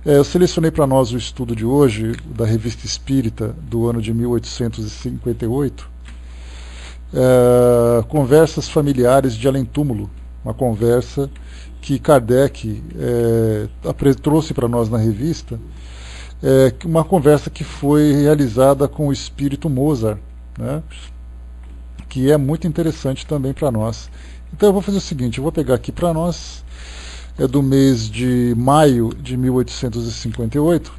Eu selecionei para nós o estudo de hoje, da Revista Espírita, do ano de 1858, Conversas Familiares de Além-Túmulo, uma conversa que Kardec trouxe para nós na revista, uma conversa que foi realizada com o espírito Mozart, né, que é muito interessante também para nós. Então eu vou fazer o seguinte, eu vou pegar aqui para nós, é do mês de maio de 1858,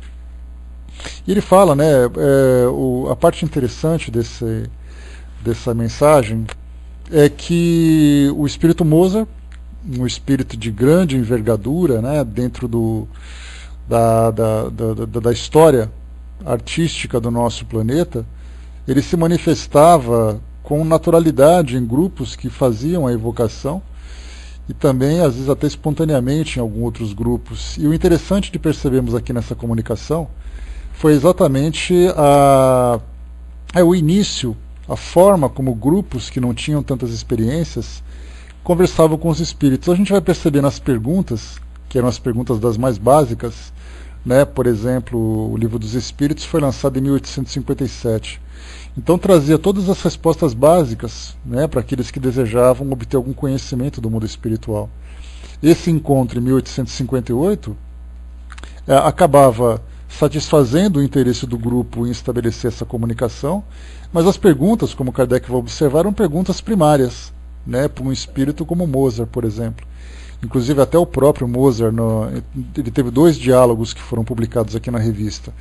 e ele fala, né, a parte interessante dessa mensagem é que o espírito Mozart, um espírito de grande envergadura, né, dentro da história artística do nosso planeta, ele se manifestava com naturalidade em grupos que faziam a evocação e também, às vezes, até espontaneamente em alguns outros grupos. E o interessante de percebermos aqui nessa comunicação foi exatamente o início, a forma como grupos que não tinham tantas experiências conversavam com os espíritos. A gente vai perceber nas perguntas, que eram as perguntas das mais básicas, né? Por exemplo, o Livro dos Espíritos foi lançado em 1857. Então trazia todas as respostas básicas, né, para aqueles que desejavam obter algum conhecimento do mundo espiritual. Esse encontro em 1858 acabava satisfazendo o interesse do grupo em estabelecer essa comunicação, mas as perguntas, como Kardec vai observar, eram perguntas primárias, né, para um espírito como Mozart, por exemplo. Inclusive até o próprio Mozart, ele teve 2 diálogos que foram publicados aqui na revista.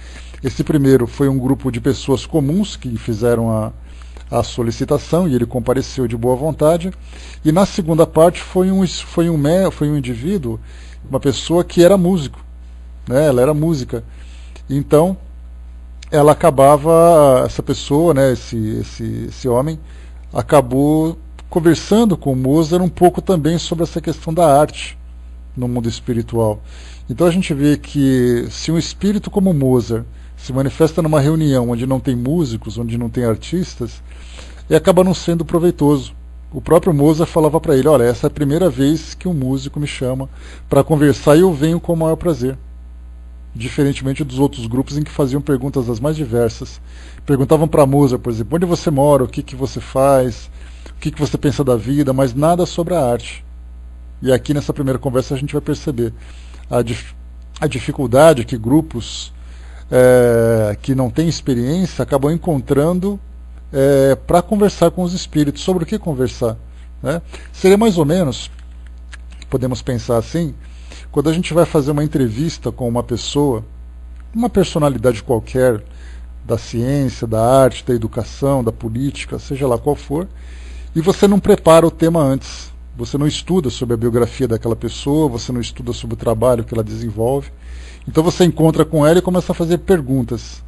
Esse primeiro foi um grupo de pessoas comuns que fizeram a solicitação e ele compareceu de boa vontade. E na segunda parte foi um indivíduo, uma pessoa que era músico, né? Ela era música. Então, ela acabava, essa pessoa, né, esse homem, acabou conversando com Mozart um pouco também sobre essa questão da arte no mundo espiritual. Então a gente vê que se um espírito como Mozart se manifesta numa reunião onde não tem músicos, onde não tem artistas, e acaba não sendo proveitoso. O próprio Mozart falava para ele, olha, essa é a primeira vez que um músico me chama para conversar e eu venho com o maior prazer. Diferentemente dos outros grupos em que faziam perguntas das mais diversas. Perguntavam para Mozart, por exemplo, onde você mora, o que você faz, o que você pensa da vida, mas nada sobre a arte. E aqui nessa primeira conversa a gente vai perceber a dificuldade que grupos que não têm experiência acabam encontrando para conversar com os espíritos. Sobre o que conversar, né? Seria mais ou menos, podemos pensar assim, quando a gente vai fazer uma entrevista com uma pessoa, uma personalidade qualquer, da ciência, da arte, da educação, da política, seja lá qual for, e você não prepara o tema antes. Você não estuda sobre a biografia daquela pessoa, você não estuda sobre o trabalho que ela desenvolve. Então você encontra com ela e começa a fazer perguntas,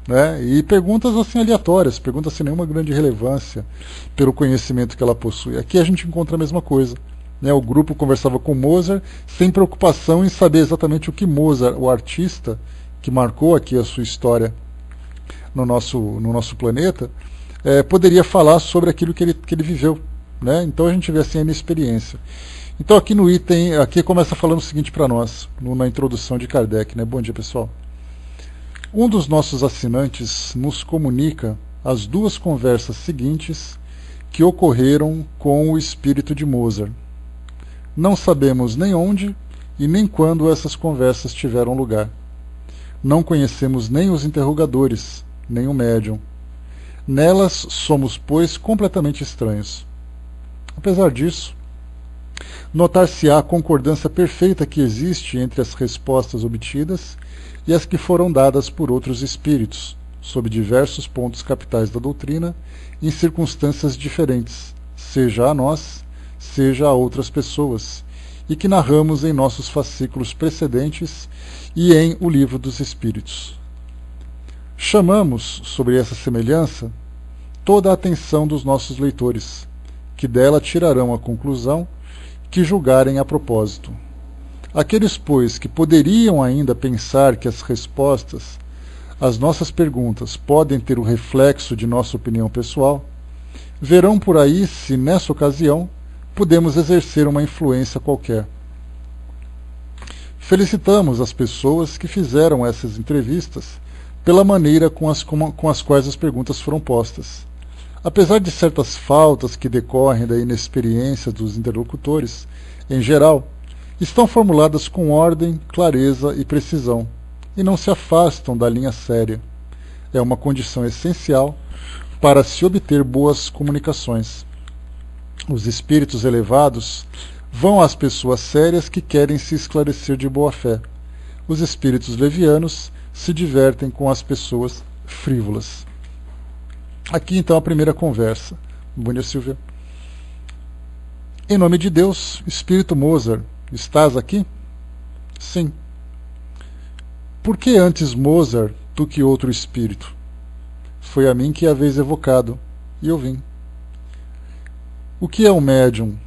né? E perguntas assim aleatórias, perguntas sem nenhuma grande relevância pelo conhecimento que ela possui. Aqui a gente encontra a mesma coisa, né? O grupo conversava com Mozart sem preocupação em saber exatamente o que Mozart, o artista que marcou aqui a sua história no nosso planeta, poderia falar sobre aquilo que ele viveu, né? Então a gente vê assim a inexperiência. Então aqui no item, aqui começa falando o seguinte para nós, na introdução de Kardec, né? Bom dia, pessoal. Um dos nossos assinantes nos comunica as 2 conversas seguintes que ocorreram com o espírito de Mozart. Não sabemos nem onde e nem quando essas conversas tiveram lugar. Não conhecemos nem os interrogadores, nem o médium. Nelas somos, pois, completamente estranhos. Apesar disso, notar-se-á a concordância perfeita que existe entre as respostas obtidas e as que foram dadas por outros espíritos, sob diversos pontos capitais da doutrina, em circunstâncias diferentes, seja a nós, seja a outras pessoas, e que narramos em nossos fascículos precedentes e em O Livro dos Espíritos. Chamamos, sobre essa semelhança, toda a atenção dos nossos leitores, que dela tirarão a conclusão que julgarem a propósito. Aqueles, pois, que poderiam ainda pensar que as respostas às nossas perguntas podem ter o reflexo de nossa opinião pessoal, verão por aí se, nessa ocasião, podemos exercer uma influência qualquer. Felicitamos as pessoas que fizeram essas entrevistas pela maneira com as quais as perguntas foram postas. Apesar de certas faltas que decorrem da inexperiência dos interlocutores, em geral, estão formuladas com ordem, clareza e precisão, e não se afastam da linha séria. É uma condição essencial para se obter boas comunicações. Os espíritos elevados vão às pessoas sérias que querem se esclarecer de boa fé. Os espíritos levianos se divertem com as pessoas frívolas. Aqui então a primeira conversa. Bom dia, Silvia. Em nome de Deus, Espírito Mozart, estás aqui? Sim. Por que antes Mozart do que outro espírito? Foi a mim que haveis evocado, e eu vim. O que é um médium?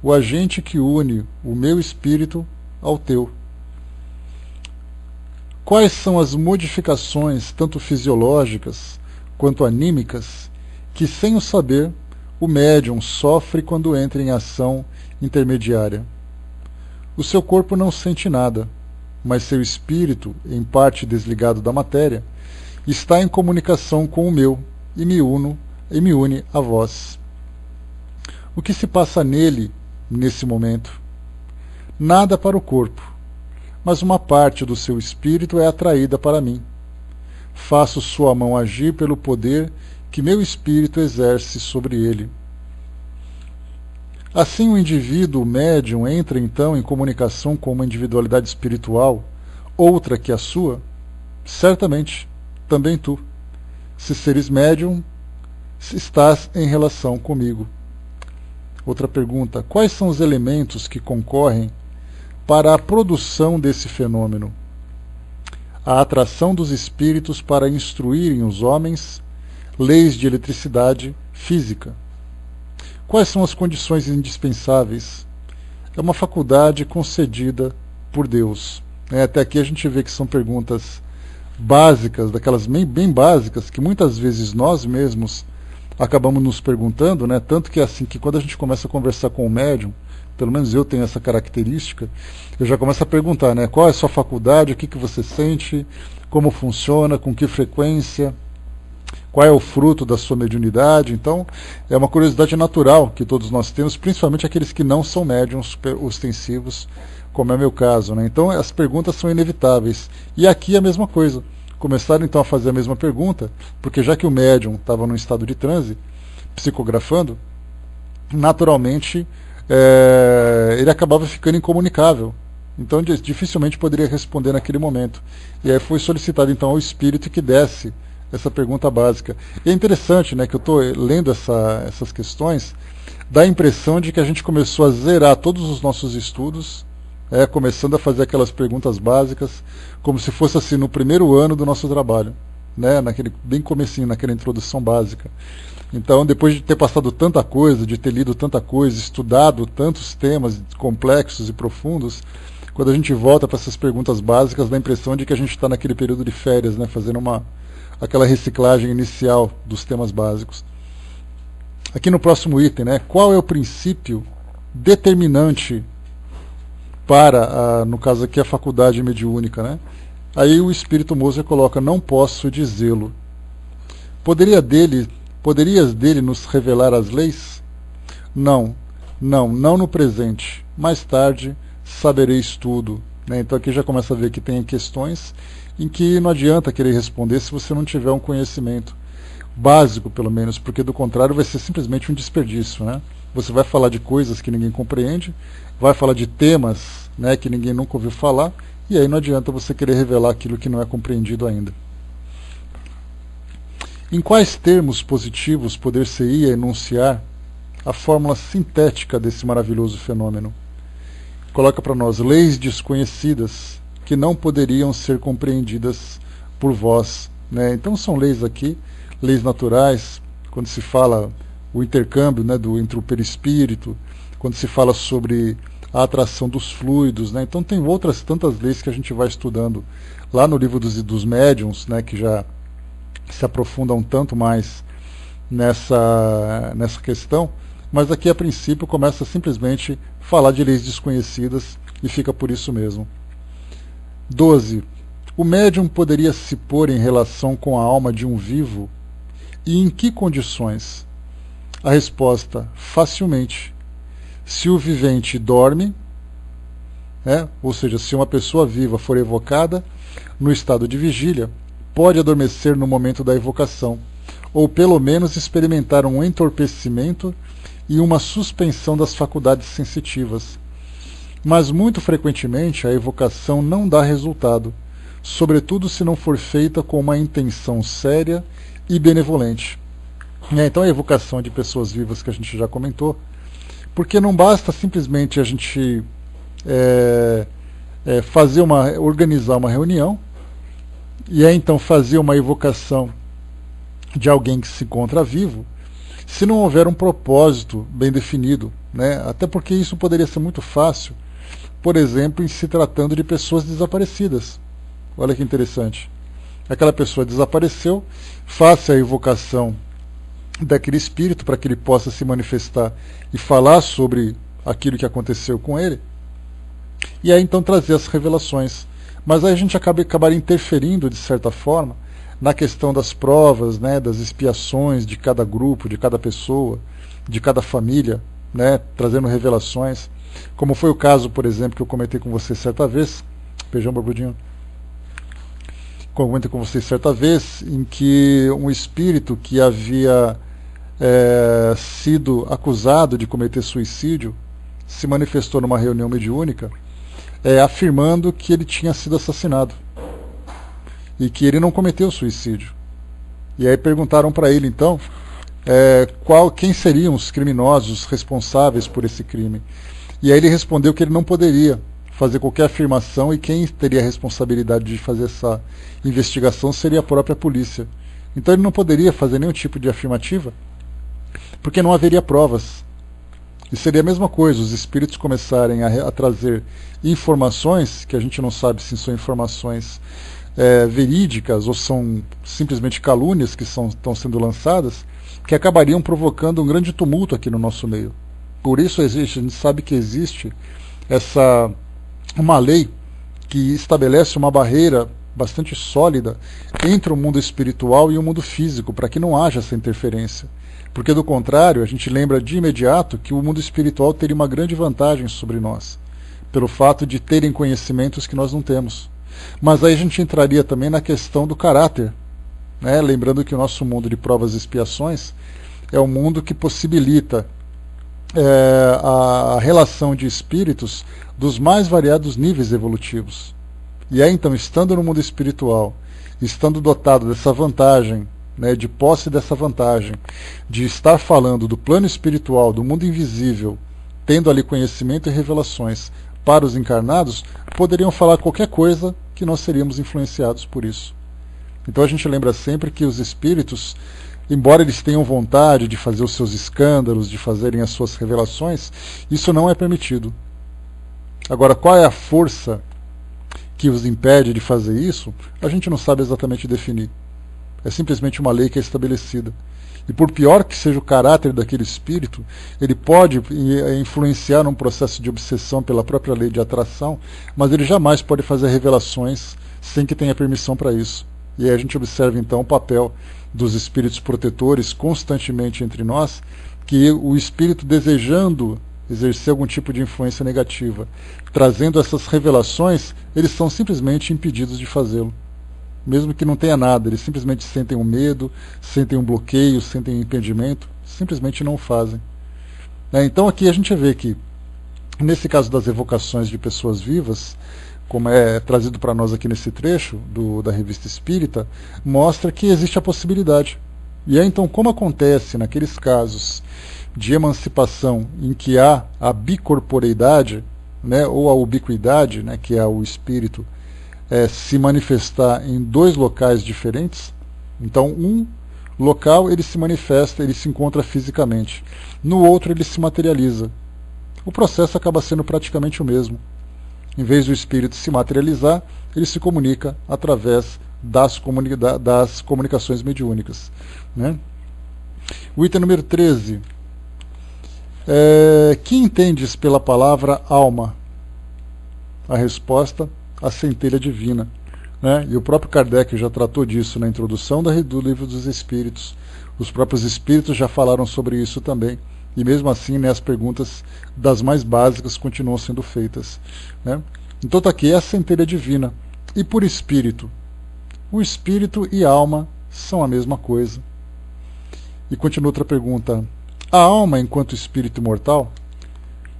O agente que une o meu espírito ao teu. Quais são as modificações, tanto fisiológicas quanto anímicas, que, sem o saber, o médium sofre quando entra em ação intermediária? O seu corpo não sente nada, mas seu espírito, em parte desligado da matéria, está em comunicação com o meu e me une a vós. O que se passa nele, nesse momento? Nada para o corpo, mas uma parte do seu espírito é atraída para mim. Faço sua mão agir pelo poder que meu espírito exerce sobre ele. Assim o indivíduo médium entra então em comunicação com uma individualidade espiritual, outra que a sua? Certamente, também tu. Se seres médium, estás em relação comigo. Outra pergunta: quais são os elementos que concorrem para a produção desse fenômeno? A atração dos espíritos para instruírem os homens, leis de eletricidade física. Quais são as condições indispensáveis? É uma faculdade concedida por Deus. Até aqui a gente vê que são perguntas básicas, daquelas bem básicas, que muitas vezes nós mesmos acabamos nos perguntando, né? Tanto que assim, que quando a gente começa a conversar com o médium, pelo menos eu tenho essa característica, eu já começo a perguntar, né? Qual é a sua faculdade, o que você sente, como funciona, com que frequência, qual é o fruto da sua mediunidade. Então, é uma curiosidade natural que todos nós temos, principalmente aqueles que não são médiums ostensivos, como é o meu caso, né? Então, as perguntas são inevitáveis. E aqui a mesma coisa. Começaram então a fazer a mesma pergunta, porque já que o médium estava num estado de transe, psicografando, naturalmente ele acabava ficando incomunicável. Então dificilmente poderia responder naquele momento. E aí foi solicitado então ao espírito que desse essa pergunta básica. E é interessante, né, que eu estou lendo essas questões, dá a impressão de que a gente começou a zerar todos os nossos estudos, começando a fazer aquelas perguntas básicas, como se fosse assim no primeiro ano do nosso trabalho, né, naquele bem comecinho, naquela introdução básica. Então, depois de ter passado tanta coisa, de ter lido tanta coisa, estudado tantos temas complexos e profundos, quando a gente volta para essas perguntas básicas, dá a impressão de que a gente está naquele período de férias, né, fazendo aquela reciclagem inicial dos temas básicos. Aqui no próximo item, né, qual é o princípio determinante para, no caso aqui, a faculdade mediúnica, né? Aí o Espírito Mozart coloca: não posso dizê-lo. Poderias dele nos revelar as leis? Não no presente. Mais tarde sabereis tudo. Né? Então aqui já começa a ver que tem questões em que não adianta querer responder se você não tiver um conhecimento básico, pelo menos, porque do contrário vai ser simplesmente um desperdício, né? Você vai falar de coisas que ninguém compreende, vai falar de temas, né, que ninguém nunca ouviu falar, e aí não adianta você querer revelar aquilo que não é compreendido ainda. Em quais termos positivos poder-se-ia enunciar a fórmula sintética desse maravilhoso fenômeno? Coloca para nós: leis desconhecidas que não poderiam ser compreendidas por vós. Né? Então são leis aqui, leis naturais, quando se fala o intercâmbio, né, entre o perispírito, quando se fala sobre a atração dos fluidos, né? Então tem outras tantas leis que a gente vai estudando lá no livro dos médiuns, né, que já se aprofundam tanto mais nessa questão, mas aqui a princípio começa simplesmente a falar de leis desconhecidas e fica por isso mesmo. 12. O médium poderia se pôr em relação com a alma de um vivo? E em que condições? A resposta: facilmente. Se o vivente dorme, ou seja, se uma pessoa viva for evocada no estado de vigília, pode adormecer no momento da evocação, ou pelo menos experimentar um entorpecimento e uma suspensão das faculdades sensitivas. Mas muito frequentemente a evocação não dá resultado, sobretudo se não for feita com uma intenção séria e benevolente. Então a evocação de pessoas vivas que a gente já comentou, porque não basta simplesmente a gente organizar uma reunião e aí então fazer uma evocação de alguém que se encontra vivo, se não houver um propósito bem definido, até porque isso poderia ser muito fácil, por exemplo, em se tratando de pessoas desaparecidas. Olha que interessante. Aquela pessoa desapareceu, faça a evocação daquele espírito para que ele possa se manifestar e falar sobre aquilo que aconteceu com ele, e aí então trazer as revelações. Mas aí a gente acabaria interferindo, de certa forma, na questão das provas, das expiações de cada grupo, de cada pessoa, de cada família, trazendo revelações, como foi o caso, por exemplo, que eu comentei com vocês certa vez, beijão barbudinho, comentei com vocês certa vez, em que um espírito que havia sido acusado de cometer suicídio se manifestou numa reunião mediúnica, afirmando que ele tinha sido assassinado e que ele não cometeu suicídio. E aí perguntaram para ele então quem seriam os criminosos responsáveis por esse crime. E aí ele respondeu que ele não poderia fazer qualquer afirmação e quem teria a responsabilidade de fazer essa investigação seria a própria polícia. Então ele não poderia fazer nenhum tipo de afirmativa porque não haveria provas. E seria a mesma coisa, os espíritos começarem a trazer informações que a gente não sabe se são informações verídicas ou são simplesmente calúnias que estão sendo lançadas, que acabariam provocando um grande tumulto aqui no nosso meio. Por isso a gente sabe que existe uma lei que estabelece uma barreira bastante sólida entre o mundo espiritual e o mundo físico, para que não haja essa interferência. Porque do contrário, a gente lembra de imediato que o mundo espiritual teria uma grande vantagem sobre nós, pelo fato de terem conhecimentos que nós não temos. Mas aí a gente entraria também na questão do caráter, lembrando que o nosso mundo de provas e expiações é um mundo que possibilita a relação de espíritos dos mais variados níveis evolutivos. E aí então, estando no mundo espiritual, estando dotado dessa vantagem, de posse dessa vantagem, de estar falando do plano espiritual, do mundo invisível, tendo ali conhecimento e revelações para os encarnados, poderiam falar qualquer coisa que nós seríamos influenciados por isso. Então a gente lembra sempre que os espíritos, embora eles tenham vontade de fazer os seus escândalos, de fazerem as suas revelações, isso não é permitido. Agora, qual é a força que os impede de fazer isso? A gente não sabe exatamente definir. É simplesmente uma lei que é estabelecida. E por pior que seja o caráter daquele espírito, ele pode influenciar num processo de obsessão pela própria lei de atração, mas ele jamais pode fazer revelações sem que tenha permissão para isso. E aí a gente observa então o papel dos espíritos protetores constantemente entre nós, que o espírito desejando exercer algum tipo de influência negativa, trazendo essas revelações, eles são simplesmente impedidos de fazê-lo. Mesmo que não tenha nada, eles simplesmente sentem um medo, sentem um bloqueio, sentem um impedimento, simplesmente não o fazem. Então aqui a gente vê que, nesse caso das evocações de pessoas vivas, como é trazido para nós aqui nesse trecho da Revista Espírita, mostra que existe a possibilidade. E aí então, como acontece naqueles casos de emancipação em que há a bicorporeidade, ou a ubiquidade, que é o espírito se manifestar em dois locais diferentes. Então, um local ele se manifesta, ele se encontra fisicamente. No outro ele se materializa. O processo acaba sendo praticamente o mesmo. Em vez do espírito se materializar, ele se comunica através das comunicações mediúnicas. O item número 13. Que entendes pela palavra alma? A resposta: a centelha divina, né? E o próprio Kardec já tratou disso na introdução do Livro dos Espíritos. Os próprios espíritos já falaram sobre isso também. E mesmo assim, né, as perguntas das mais básicas continuam sendo feitas, né? Então está aqui, é a centelha divina. E por espírito? O espírito e a alma são a mesma coisa. E continua outra pergunta. A alma, enquanto espírito imortal,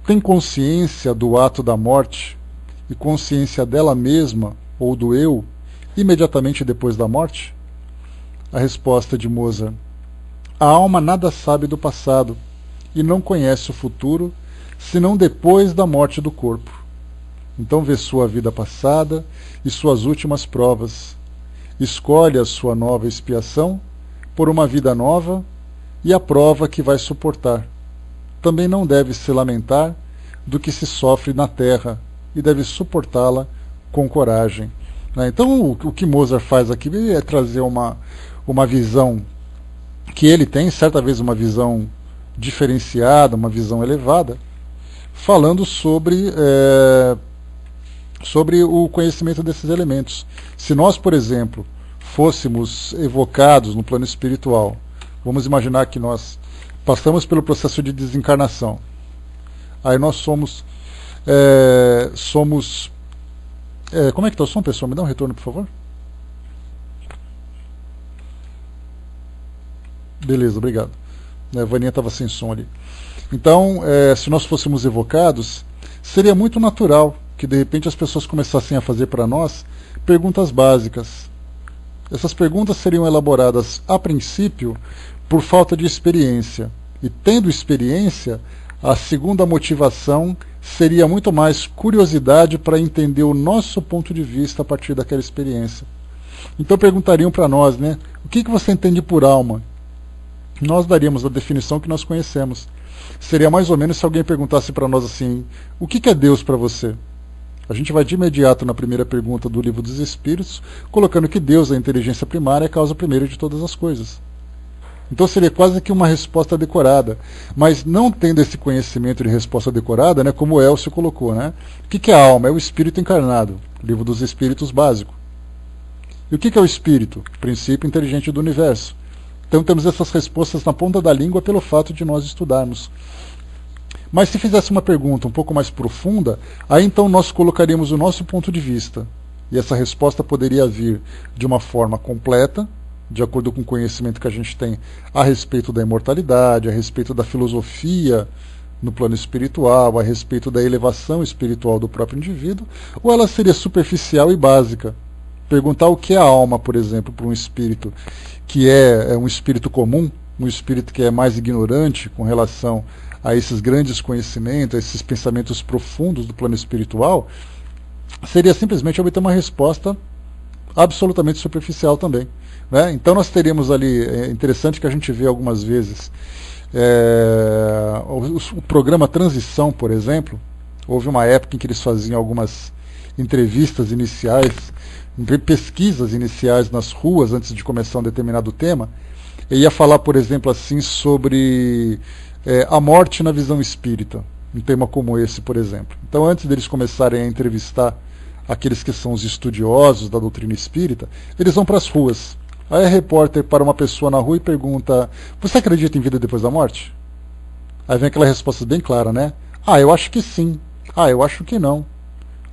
tem consciência do ato da morte e consciência dela mesma ou do eu imediatamente depois da morte? A resposta de Mozart: a alma nada sabe do passado e não conhece o futuro senão depois da morte do corpo. Então vê sua vida passada e suas últimas provas. Escolhe a sua nova expiação por uma vida nova e a prova que vai suportar. Também não deve se lamentar do que se sofre na terra e deve suportá-la com coragem. Então o que Mozart faz aqui é trazer uma visão que ele tem, certa vez uma visão diferenciada, uma visão elevada, falando sobre o conhecimento desses elementos. Se nós, por exemplo, fôssemos evocados no plano espiritual, vamos imaginar que nós passamos pelo processo de desencarnação. Aí nós somos como é que está o som, pessoal? Me dá um retorno, por favor. Beleza, obrigado. A Vaninha estava sem som ali. Então, se nós fôssemos evocados, seria muito natural que de repente as pessoas começassem a fazer para nós perguntas básicas. Essas perguntas seriam elaboradas a princípio por falta de experiência. E tendo experiência, a segunda motivação seria muito mais curiosidade para entender o nosso ponto de vista a partir daquela experiência. Então perguntariam para nós, né, o que você entende por alma? Nós daríamos a definição que nós conhecemos. Seria mais ou menos se alguém perguntasse para nós assim, o que é Deus para você? A gente vai de imediato na primeira pergunta do Livro dos Espíritos, colocando que Deus é a inteligência primária, é a causa primeira de todas as coisas. Então seria quase que uma resposta decorada. Mas não tendo esse conhecimento de resposta decorada, né, como o Elcio colocou, né? O que é a alma? É o espírito encarnado. Livro dos Espíritos básico. E o que é o espírito? Princípio inteligente do universo. Então temos essas respostas na ponta da língua pelo fato de nós estudarmos. Mas se fizesse uma pergunta um pouco mais profunda, aí então nós colocaríamos o nosso ponto de vista. E essa resposta poderia vir de uma forma completa, de acordo com o conhecimento que a gente tem a respeito da imortalidade, a respeito da filosofia no plano espiritual, a respeito da elevação espiritual do próprio indivíduo, ou ela seria superficial e básica. Perguntar o que é a alma, por exemplo, para um espírito que é um espírito comum, um espírito que é mais ignorante com relação a esses grandes conhecimentos, a esses pensamentos profundos do plano espiritual, seria simplesmente obter uma resposta absolutamente superficial também, né? Então nós teríamos ali, é interessante que a gente vê algumas vezes, o programa Transição, por exemplo, houve uma época em que eles faziam algumas entrevistas iniciais, pesquisas iniciais nas ruas antes de começar um determinado tema, e ia falar, por exemplo, assim, sobre a morte na visão espírita, um tema como esse, por exemplo. Então, antes deles começarem a entrevistar aqueles que são os estudiosos da doutrina espírita, eles vão para as ruas. Aí a repórter para uma pessoa na rua e pergunta: você acredita em vida depois da morte? Aí vem aquela resposta bem clara, né? Ah, eu acho que sim. Ah, eu acho que não.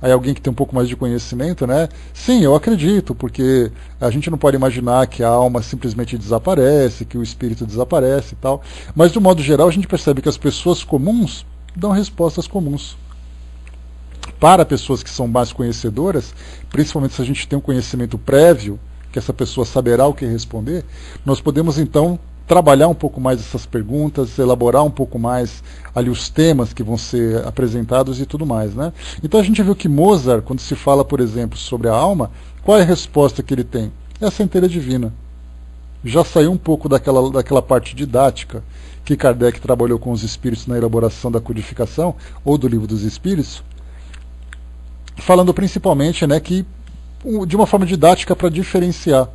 Aí alguém que tem um pouco mais de conhecimento, né? Sim, eu acredito, porque a gente não pode imaginar que a alma simplesmente desaparece, que o espírito desaparece e tal. Mas, de um modo geral, a gente percebe que as pessoas comuns dão respostas comuns. Para pessoas que são mais conhecedoras, principalmente se a gente tem um conhecimento prévio, que essa pessoa saberá o que responder, nós podemos, então, trabalhar um pouco mais essas perguntas, elaborar um pouco mais ali os temas que vão ser apresentados e tudo mais, né? Então a gente viu que Mozart, quando se fala, por exemplo, sobre a alma, qual é a resposta que ele tem? É a centelha divina. Já saiu um pouco daquela parte didática que Kardec trabalhou com os espíritos na elaboração da codificação, ou do Livro dos Espíritos, falando principalmente, né, que de uma forma didática para diferenciar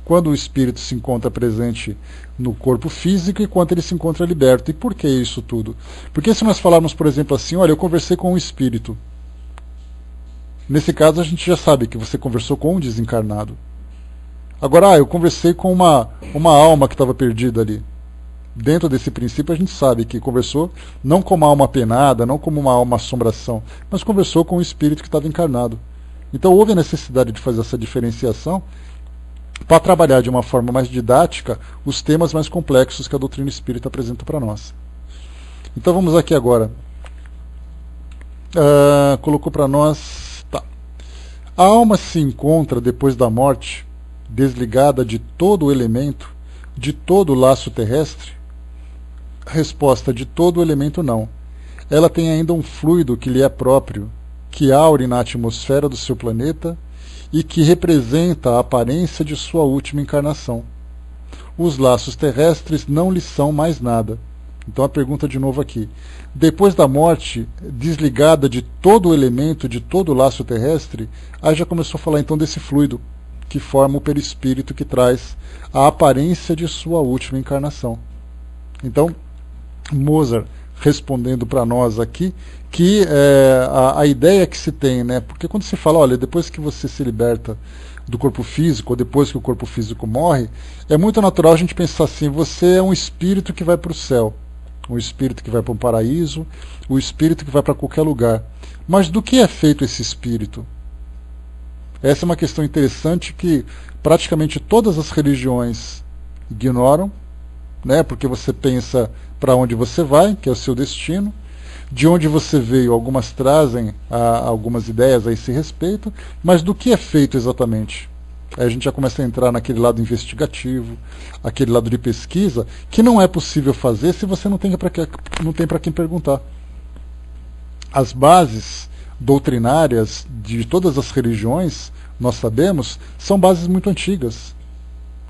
quando o espírito se encontra presente no corpo físico e quando ele se encontra liberto. E por que isso tudo? Porque se nós falarmos, por exemplo, assim, olha, eu conversei com um espírito Nesse caso a gente já sabe que você conversou com um desencarnado. Agora, eu conversei com uma alma que estava perdida ali. Dentro desse princípio a gente sabe que conversou não como uma alma penada, não como uma alma assombração, mas conversou com um espírito que estava encarnado. Então houve a necessidade de fazer essa diferenciação para trabalhar de uma forma mais didática os temas mais complexos que a doutrina espírita apresenta para nós. Então vamos aqui agora. Colocou para nós. Tá. A alma se encontra depois da morte desligada de todo o elemento, de todo o laço terrestre? Resposta: de todo o elemento não. Ela tem ainda um fluido que lhe é próprio, que aure na atmosfera do seu planeta e que representa a aparência de sua última encarnação. Os laços terrestres não lhe são mais nada. Então a pergunta de novo aqui. Depois da morte, desligada de todo o elemento, de todo o laço terrestre, aí já começou a falar então desse fluido que forma o perispírito que traz a aparência de sua última encarnação. Então, Mozart respondendo para nós aqui que a ideia que se tem, né? Porque quando se fala, olha, depois que você se liberta do corpo físico, ou depois que o corpo físico morre, é muito natural a gente pensar assim, você é um espírito que vai para o céu, um espírito que vai para um paraíso, o espírito que vai para qualquer lugar. Mas do que é feito esse espírito? Essa é uma questão interessante que praticamente todas as religiões ignoram, né? Porque você pensa para onde você vai, que é o seu destino, de onde você veio, algumas trazem algumas ideias a esse respeito, mas do que é feito exatamente? Aí a gente já começa a entrar naquele lado investigativo, aquele lado de pesquisa, que não é possível fazer se você não tem para quem perguntar. As bases doutrinárias de todas as religiões, nós sabemos, são bases muito antigas.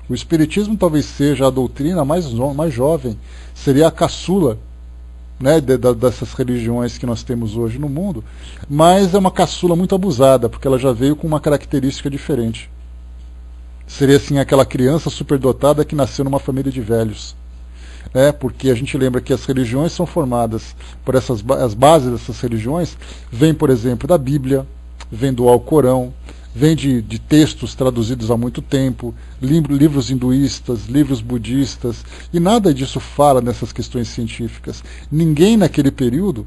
O Espiritismo talvez seja a doutrina mais jovem, seria a caçula, né, dessas religiões que nós temos hoje no mundo, mas é uma caçula muito abusada, porque ela já veio com uma característica diferente. Seria assim aquela criança superdotada que nasceu numa família de velhos. Porque a gente lembra que as religiões são formadas por as bases dessas religiões, vêm, por exemplo, da Bíblia, vem do Alcorão, vem de textos traduzidos há muito tempo, livros hinduístas, livros budistas, e nada disso fala nessas questões científicas. Ninguém naquele período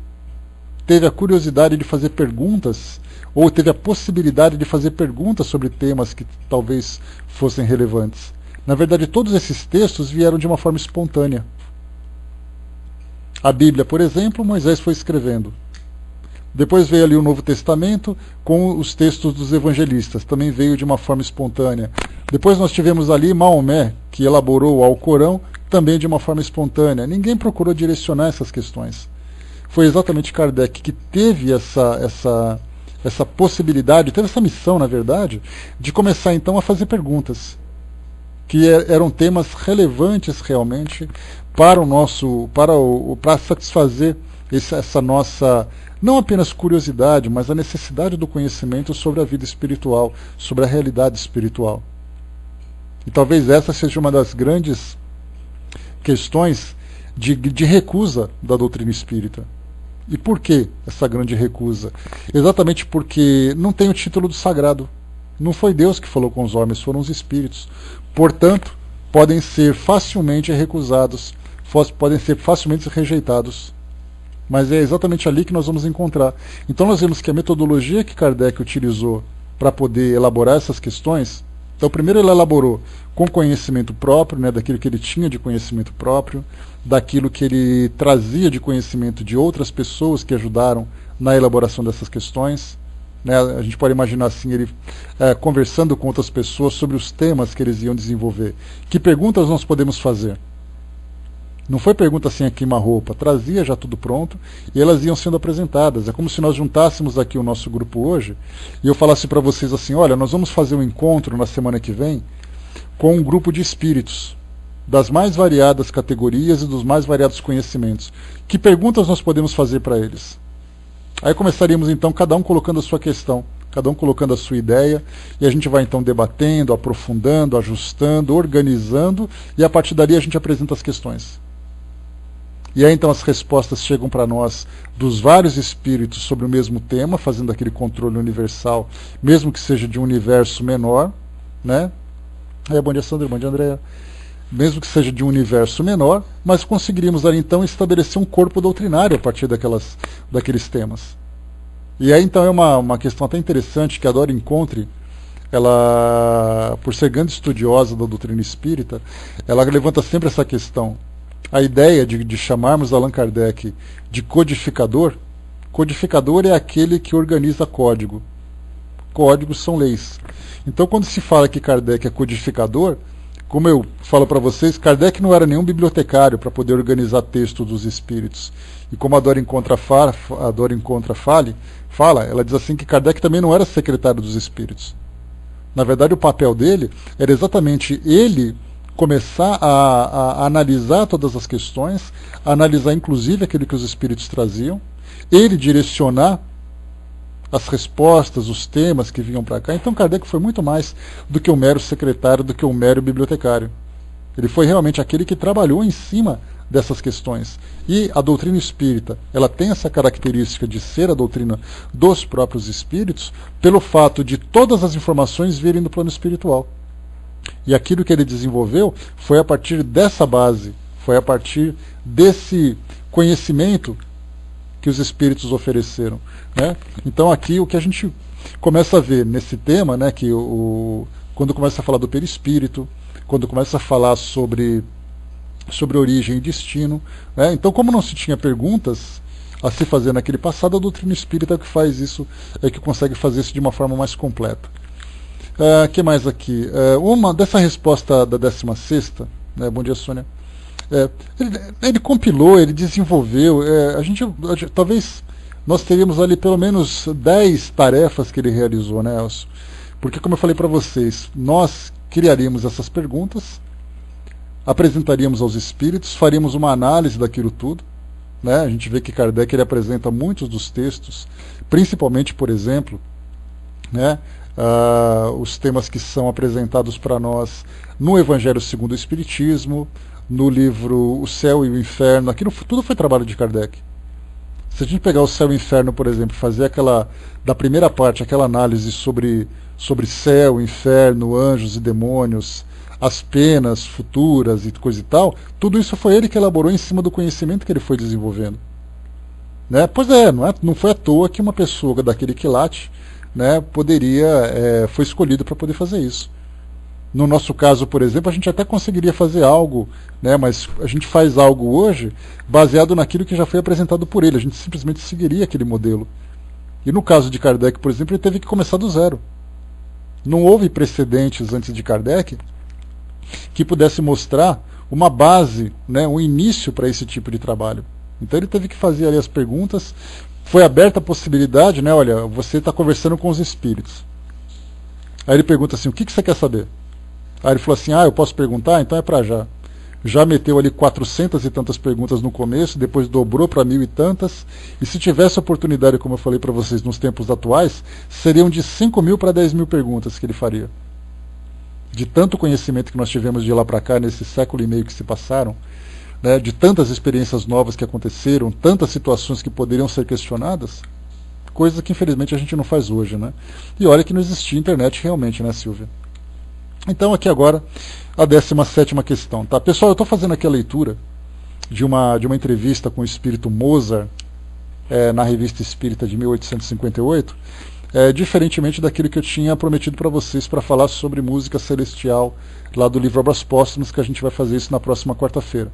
teve a curiosidade de fazer perguntas, ou teve a possibilidade de fazer perguntas sobre temas que talvez fossem relevantes. Na verdade, todos esses textos vieram de uma forma espontânea. A Bíblia, por exemplo, Moisés foi escrevendo. Depois veio ali o Novo Testamento com os textos dos evangelistas, também veio de uma forma espontânea. Depois nós tivemos ali Maomé, que elaborou o Alcorão, também de uma forma espontânea. Ninguém procurou direcionar essas questões. Foi exatamente Kardec que teve essa possibilidade, teve essa missão, na verdade, de começar então a fazer perguntas, que eram temas relevantes realmente para satisfazer essa nossa, não apenas curiosidade, mas a necessidade do conhecimento sobre a vida espiritual, sobre a realidade espiritual. E talvez essa seja uma das grandes questões de recusa da doutrina espírita. E por que essa grande recusa? Exatamente porque não tem o título do sagrado. Não foi Deus que falou com os homens, foram os espíritos. Portanto, podem ser facilmente recusados, podem ser facilmente rejeitados. Mas é exatamente ali que nós vamos encontrar. Então nós vemos que a metodologia que Kardec utilizou para poder elaborar essas questões, então primeiro ele elaborou com conhecimento próprio, né, daquilo que ele tinha de conhecimento próprio, daquilo que ele trazia de conhecimento de outras pessoas que ajudaram na elaboração dessas questões. Né, a gente pode imaginar assim, ele conversando com outras pessoas sobre os temas que eles iam desenvolver. Que perguntas nós podemos fazer? Não foi pergunta assim a queima-roupa, trazia já tudo pronto e elas iam sendo apresentadas. É como se nós juntássemos aqui o nosso grupo hoje e eu falasse para vocês assim, olha, nós vamos fazer um encontro na semana que vem com um grupo de espíritos das mais variadas categorias e dos mais variados conhecimentos. Que perguntas nós podemos fazer para eles? Aí começaríamos então cada um colocando a sua questão, cada um colocando a sua ideia, e a gente vai então debatendo, aprofundando, ajustando, organizando, e a partir dali a gente apresenta as questões. E aí então as respostas chegam para nós dos vários espíritos sobre o mesmo tema, fazendo aquele controle universal, mesmo que seja de um universo menor, né? Bom dia, Sandra, bom dia, Andréa. Mesmo que seja de um universo menor, mas conseguiríamos ali então estabelecer um corpo doutrinário a partir daqueles temas. E aí então é uma questão até interessante que a Dora Encontre, ela, por ser grande estudiosa da doutrina espírita, ela levanta sempre essa questão. A ideia de chamarmos Allan Kardec de codificador é aquele que organiza código. Códigos são leis. Então, quando se fala que Kardec é codificador, como eu falo para vocês, Kardec não era nenhum bibliotecário para poder organizar texto dos espíritos. E como a Dora Encontre fala, ela diz assim que Kardec também não era secretário dos espíritos. Na verdade, o papel dele era exatamente ele começar a analisar todas as questões, a analisar inclusive aquilo que os espíritos traziam, ele direcionar as respostas, os temas que vinham para cá. Então Kardec foi muito mais do que um mero secretário, do que um mero bibliotecário. Ele foi realmente aquele que trabalhou em cima dessas questões. E a doutrina espírita, ela tem essa característica de ser a doutrina dos próprios espíritos, pelo fato de todas as informações virem do plano espiritual. E aquilo que ele desenvolveu foi a partir dessa base, foi a partir desse conhecimento que os espíritos ofereceram, né? Então aqui o que a gente começa a ver nesse tema, né, que quando começa a falar do perispírito, quando começa a falar sobre origem e destino, né? Então, como não se tinha perguntas a se fazer naquele passado, a doutrina espírita que faz isso, que consegue fazer isso de uma forma mais completa. Que mais aqui? Uma dessa resposta da 16ª, né? Bom dia, Sônia. Ele compilou, ele desenvolveu. Talvez nós teríamos ali pelo menos 10 tarefas que ele realizou, né, Elcio? Porque, como eu falei para vocês, nós criaríamos essas perguntas, apresentaríamos aos espíritos, faríamos uma análise daquilo tudo, né? A gente vê que Kardec ele apresenta muitos dos textos, principalmente, por exemplo, né, os temas que são apresentados para nós no Evangelho segundo o Espiritismo, no livro O Céu e o Inferno. Aquilo tudo foi trabalho de Kardec. Se a gente pegar o Céu e o Inferno, por exemplo, fazer da primeira parte, aquela análise sobre céu, inferno, anjos e demônios, as penas futuras e coisa e tal, tudo isso foi ele que elaborou em cima do conhecimento que ele foi desenvolvendo. Né? Pois não foi à toa que uma pessoa daquele quilate, né, foi escolhido para poder fazer isso. No nosso caso, por exemplo, a gente até conseguiria fazer algo, né, mas a gente faz algo hoje baseado naquilo que já foi apresentado por ele. A gente simplesmente seguiria aquele modelo. E no caso de Kardec, por exemplo, ele teve que começar do zero. Não houve precedentes antes de Kardec que pudesse mostrar uma base, né, um início para esse tipo de trabalho. Então ele teve que fazer ali as perguntas. Foi aberta a possibilidade, né, olha, você está conversando com os espíritos. Aí ele pergunta assim, o que você quer saber? Aí ele falou assim, eu posso perguntar? Então é para já. Já meteu ali 400 e tantas perguntas no começo, depois dobrou para 1000 e tantas, e se tivesse oportunidade, como eu falei para vocês, nos tempos atuais, seriam de 5.000 para 10.000 perguntas que ele faria. De tanto conhecimento que nós tivemos de lá para cá, nesse século e meio que se passaram, né, de tantas experiências novas que aconteceram, tantas situações que poderiam ser questionadas, coisa que infelizmente a gente não faz hoje, né? E olha que não existia internet realmente, né, Silvia? Então aqui agora a 17ª questão, tá? Pessoal, eu estou fazendo aqui a leitura de uma entrevista com o espírito Mozart, na Revista Espírita de 1858, diferentemente daquilo que eu tinha prometido para vocês para falar sobre música celestial, lá do livro Obras Póstumas, que a gente vai fazer isso na próxima quarta-feira.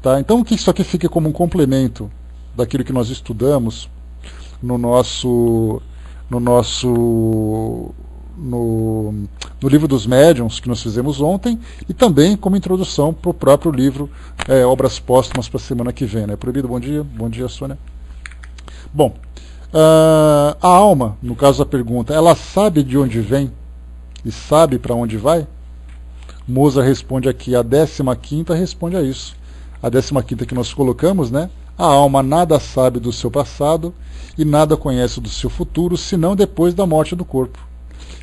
Tá? Então que isso aqui fique como um complemento daquilo que nós estudamos no livro dos médiuns que nós fizemos ontem, e também como introdução para o próprio livro Obras Póstumas para a semana que vem, né? Proibido, bom dia, Sônia. Bom, a alma, no caso da pergunta, ela sabe de onde vem e sabe para onde vai? Mozart responde aqui, a 15ª responde a isso. A 15ª que nós colocamos, né? A alma nada sabe do seu passado e nada conhece do seu futuro, senão depois da morte do corpo.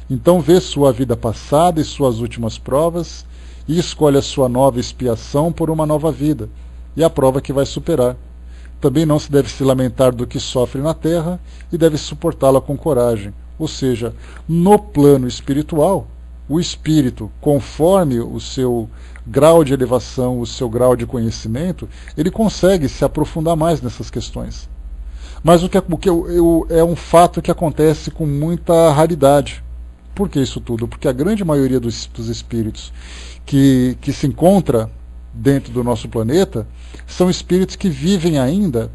Então vê sua vida passada e suas últimas provas, e escolhe a sua nova expiação por uma nova vida, e a prova que vai superar. Também não se deve se lamentar do que sofre na terra e deve suportá-la com coragem. Ou seja, no plano espiritual, o espírito, conforme o seu grau de elevação, o seu grau de conhecimento, ele consegue se aprofundar mais nessas questões. Mas é um fato que acontece com muita raridade. Por que isso tudo? Porque a grande maioria dos espíritos que se encontra dentro do nosso planeta são espíritos que vivem ainda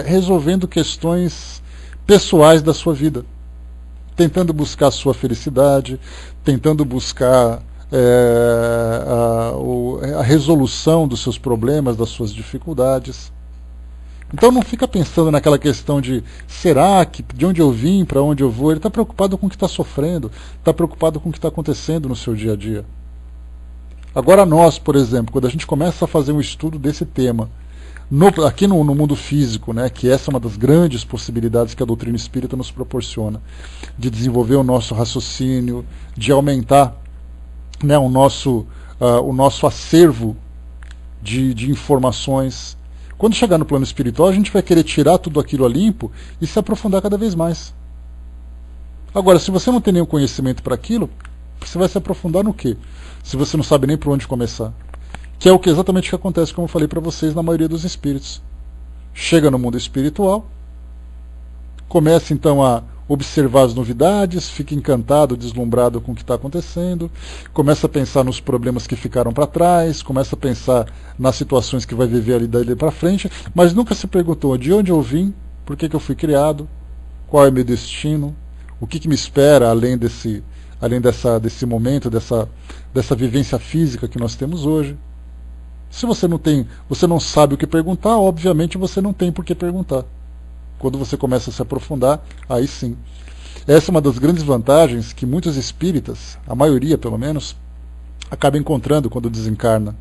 resolvendo questões pessoais da sua vida, tentando buscar a sua felicidade, tentando buscar a resolução dos seus problemas, das suas dificuldades. Então não fica pensando naquela questão de será que, de onde eu vim, para onde eu vou. Ele está preocupado com o que está sofrendo, está preocupado com o que está acontecendo no seu dia a dia. Agora nós, por exemplo, quando a gente começa a fazer um estudo desse tema, aqui no mundo físico, né, que essa é uma das grandes possibilidades que a doutrina espírita nos proporciona, de desenvolver o nosso raciocínio, de aumentar, né, o nosso acervo de informações. Quando chegar no plano espiritual, a gente vai querer tirar tudo aquilo a limpo e se aprofundar cada vez mais. Agora, se você não tem nenhum conhecimento para aquilo, você vai se aprofundar no quê? Se você não sabe nem por onde começar. Que é exatamente o que acontece, como eu falei para vocês, na maioria dos espíritos. Chega no mundo espiritual, começa então a observar as novidades, fica encantado, deslumbrado com o que está acontecendo, começa a pensar nos problemas que ficaram para trás, começa a pensar nas situações que vai viver ali dali para frente, mas nunca se perguntou de onde eu vim, por que eu fui criado, qual é o meu destino, o que me espera além desse momento, dessa vivência física que nós temos hoje. Se você não sabe o que perguntar, obviamente você não tem por que perguntar. Quando você começa a se aprofundar, aí sim. Essa é uma das grandes vantagens que muitos espíritas, a maioria pelo menos, acaba encontrando quando desencarna.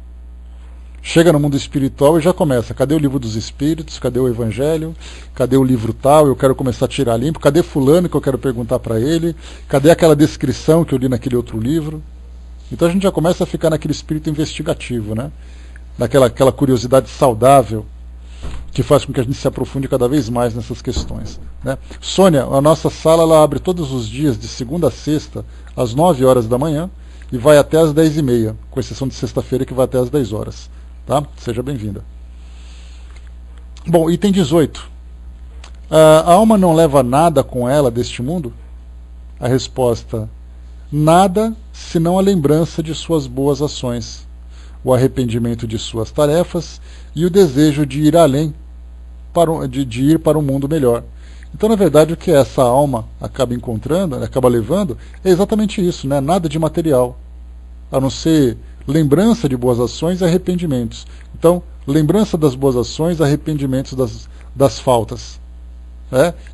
Chega no mundo espiritual e já começa. Cadê o livro dos espíritos? Cadê o evangelho? Cadê o livro tal? Eu quero começar a tirar limpo. Cadê fulano que eu quero perguntar para ele? Cadê aquela descrição que eu li naquele outro livro? Então a gente já começa a ficar naquele espírito investigativo, né? Naquela curiosidade saudável que faz com que a gente se aprofunde cada vez mais nessas questões, né? Sônia, a nossa sala ela abre todos os dias de segunda a sexta às 9 horas da manhã e vai até às 10h30, com exceção de sexta-feira que vai até às 10 horas. Tá? Seja bem-vinda. Bom, item 18. A alma não leva nada com ela deste mundo? A resposta: nada, senão a lembrança de suas boas ações, o arrependimento de suas tarefas e o desejo de ir além, de ir para um mundo melhor. Então, na verdade, o que essa alma acaba encontrando, acaba levando, é exatamente isso, né? Nada de material, a não ser lembrança de boas ações e arrependimentos. Então, lembrança das boas ações, arrependimentos das faltas.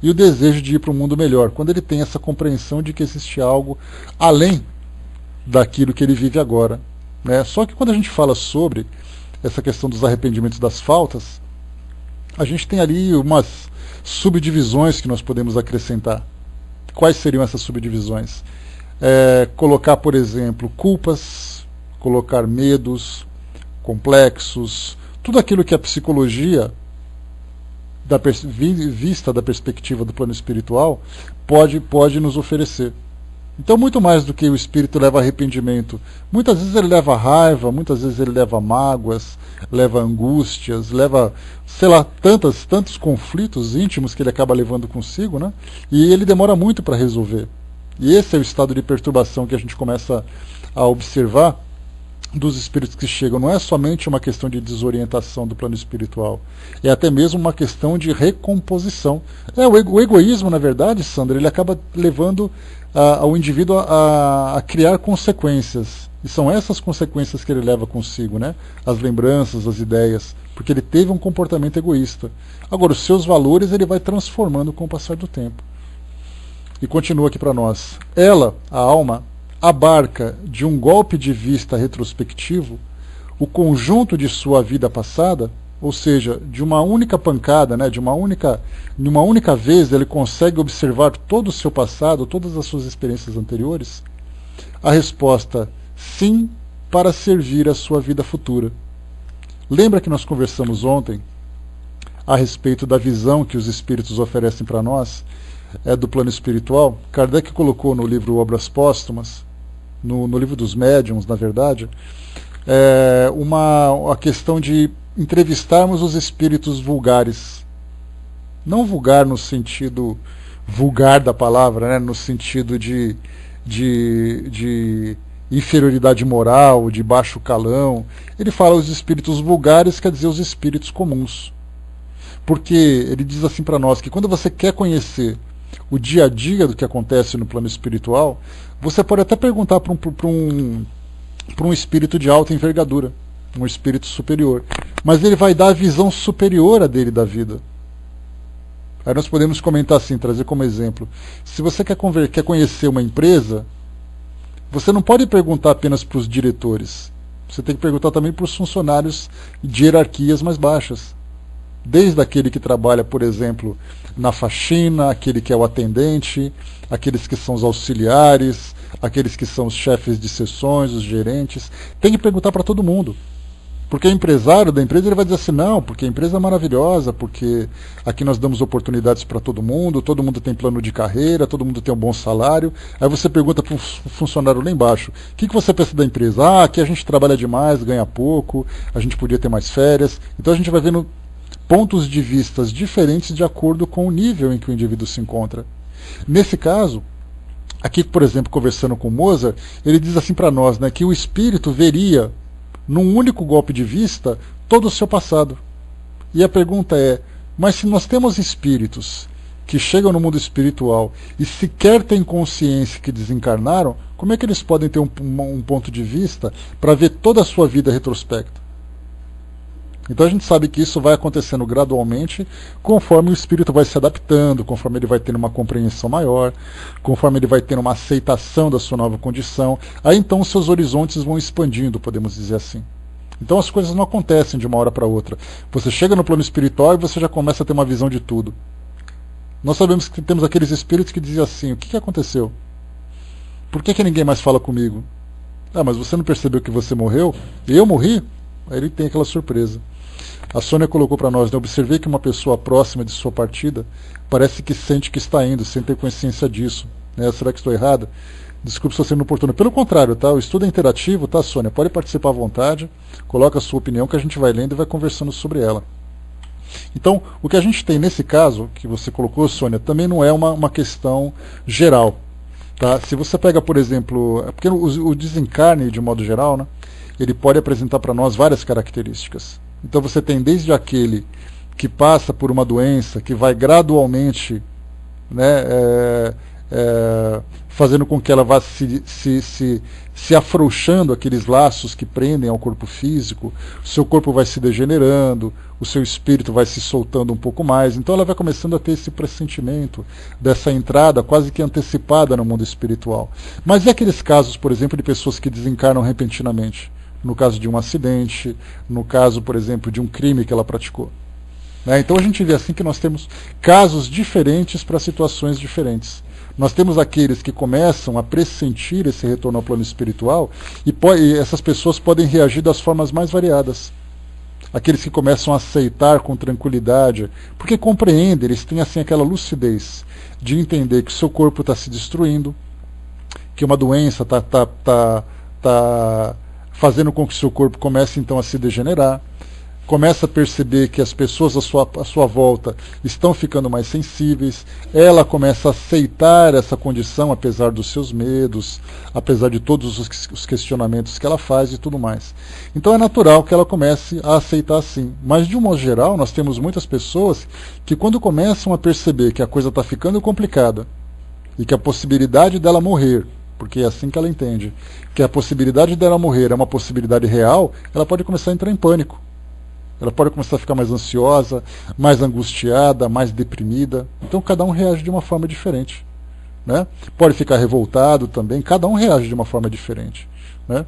E o desejo de ir para um mundo melhor, quando ele tem essa compreensão de que existe algo além daquilo que ele vive agora. Só que quando a gente fala sobre essa questão dos arrependimentos das faltas, a gente tem ali umas subdivisões que nós podemos acrescentar. Quais seriam essas subdivisões? Colocar, por exemplo, culpas, colocar medos, complexos, tudo aquilo que a psicologia, vista da perspectiva do plano espiritual, pode nos oferecer. Então, muito mais do que o espírito leva arrependimento, muitas vezes ele leva raiva, muitas vezes ele leva mágoas, leva angústias, leva, sei lá, tantos conflitos íntimos que ele acaba levando consigo, né? E ele demora muito para resolver. E esse é o estado de perturbação que a gente começa a observar dos espíritos que chegam. Não é somente uma questão de desorientação do plano espiritual, é até mesmo uma questão de recomposição. O egoísmo, na verdade, Sandra, ele acaba levando ao indivíduo a criar consequências, e são essas consequências que ele leva consigo, né? As lembranças, as ideias, porque ele teve um comportamento egoísta. Agora, os seus valores ele vai transformando com o passar do tempo. E continua aqui para nós. Ela, a alma, abarca de um golpe de vista retrospectivo o conjunto de sua vida passada, ou seja, de uma única pancada, né, de uma única vez ele consegue observar todo o seu passado, todas as suas experiências anteriores? A resposta: sim, para servir a sua vida futura. Lembra que nós conversamos ontem a respeito da visão que os espíritos oferecem para nós, do plano espiritual? Kardec colocou no livro Obras Póstumas, no livro dos médiuns, na verdade, a questão de entrevistarmos os espíritos vulgares. Não vulgar no sentido vulgar da palavra, né? No sentido de inferioridade moral, de baixo calão. Ele fala os espíritos vulgares, quer dizer os espíritos comuns. Porque ele diz assim para nós que quando você quer conhecer o dia a dia do que acontece no plano espiritual, você pode até perguntar para um espírito de alta envergadura, um espírito superior, mas ele vai dar a visão superior a dele da vida. Aí nós podemos comentar assim, trazer como exemplo: se você quer conhecer uma empresa, você não pode perguntar apenas para os diretores, você tem que perguntar também para os funcionários de hierarquias mais baixas. Desde aquele que trabalha, por exemplo, na faxina, aquele que é o atendente, aqueles que são os auxiliares, aqueles que são os chefes de seções, os gerentes. Tem que perguntar para todo mundo. Porque o empresário da empresa ele vai dizer assim, não, porque a empresa é maravilhosa, porque aqui nós damos oportunidades para todo mundo tem plano de carreira, todo mundo tem um bom salário. Aí você pergunta para um funcionário lá embaixo, o que você pensa da empresa? Ah, aqui a gente trabalha demais, ganha pouco, a gente podia ter mais férias. Então a gente vai vendo pontos de vistas diferentes de acordo com o nível em que o indivíduo se encontra. Nesse caso, aqui, por exemplo, conversando com Mozart, ele diz assim para nós, né, que o espírito veria, num único golpe de vista, todo o seu passado. E a pergunta é, mas se nós temos espíritos que chegam no mundo espiritual e sequer têm consciência que desencarnaram, como é que eles podem ter um ponto de vista para ver toda a sua vida retrospecta? Então a gente sabe que isso vai acontecendo gradualmente, conforme o espírito vai se adaptando, conforme ele vai tendo uma compreensão maior, conforme ele vai tendo uma aceitação da sua nova condição. Aí então os seus horizontes vão expandindo, podemos dizer assim. Então as coisas não acontecem de uma hora para outra. Você chega no plano espiritual e você já começa a ter uma visão de tudo. Nós sabemos que temos aqueles espíritos que dizem assim, o que aconteceu? Por que ninguém mais fala comigo? Ah, mas você não percebeu que você morreu? Eu morri? Aí ele tem aquela surpresa. A Sônia colocou para nós, né, observei que uma pessoa próxima de sua partida parece que sente que está indo, sem ter consciência disso. Né? Será que estou errado? Desculpe se eu sendo inoportuno. Pelo contrário, tá? O estudo é interativo, tá, Sônia? Pode participar à vontade, coloca a sua opinião que a gente vai lendo e vai conversando sobre ela. Então, o que a gente tem nesse caso, que você colocou, Sônia, também não é uma questão geral. Tá? Se você pega, por exemplo, porque o desencarne, de modo geral, né, ele pode apresentar para nós várias características. Então você tem desde aquele que passa por uma doença, que vai gradualmente, né, fazendo com que ela vá se afrouxando aqueles laços que prendem ao corpo físico, o seu corpo vai se degenerando, o seu espírito vai se soltando um pouco mais, então ela vai começando a ter esse pressentimento dessa entrada quase que antecipada no mundo espiritual. Mas e aqueles casos, por exemplo, de pessoas que desencarnam repentinamente? No caso de um acidente, no caso, por exemplo, de um crime que ela praticou. Então a gente vê assim que nós temos casos diferentes para situações diferentes. Nós temos aqueles que começam a pressentir esse retorno ao plano espiritual e essas pessoas podem reagir das formas mais variadas. Aqueles que começam a aceitar com tranquilidade, porque compreendem, eles têm assim aquela lucidez de entender que o seu corpo está se destruindo, que uma doença está fazendo com que o seu corpo comece então a se degenerar, começa a perceber que as pessoas à sua volta estão ficando mais sensíveis, ela começa a aceitar essa condição, apesar dos seus medos, apesar de todos os questionamentos que ela faz e tudo mais. Então é natural que ela comece a aceitar assim. Mas de um modo geral, nós temos muitas pessoas que quando começam a perceber que a coisa está ficando complicada e que a possibilidade dela morrer, porque é assim que ela entende, que a possibilidade dela morrer é uma possibilidade real, ela pode começar a entrar em pânico. Ela pode começar a ficar mais ansiosa, mais angustiada, mais deprimida. Então cada um reage de uma forma diferente. Né? Pode ficar revoltado também, cada um reage de uma forma diferente. Né?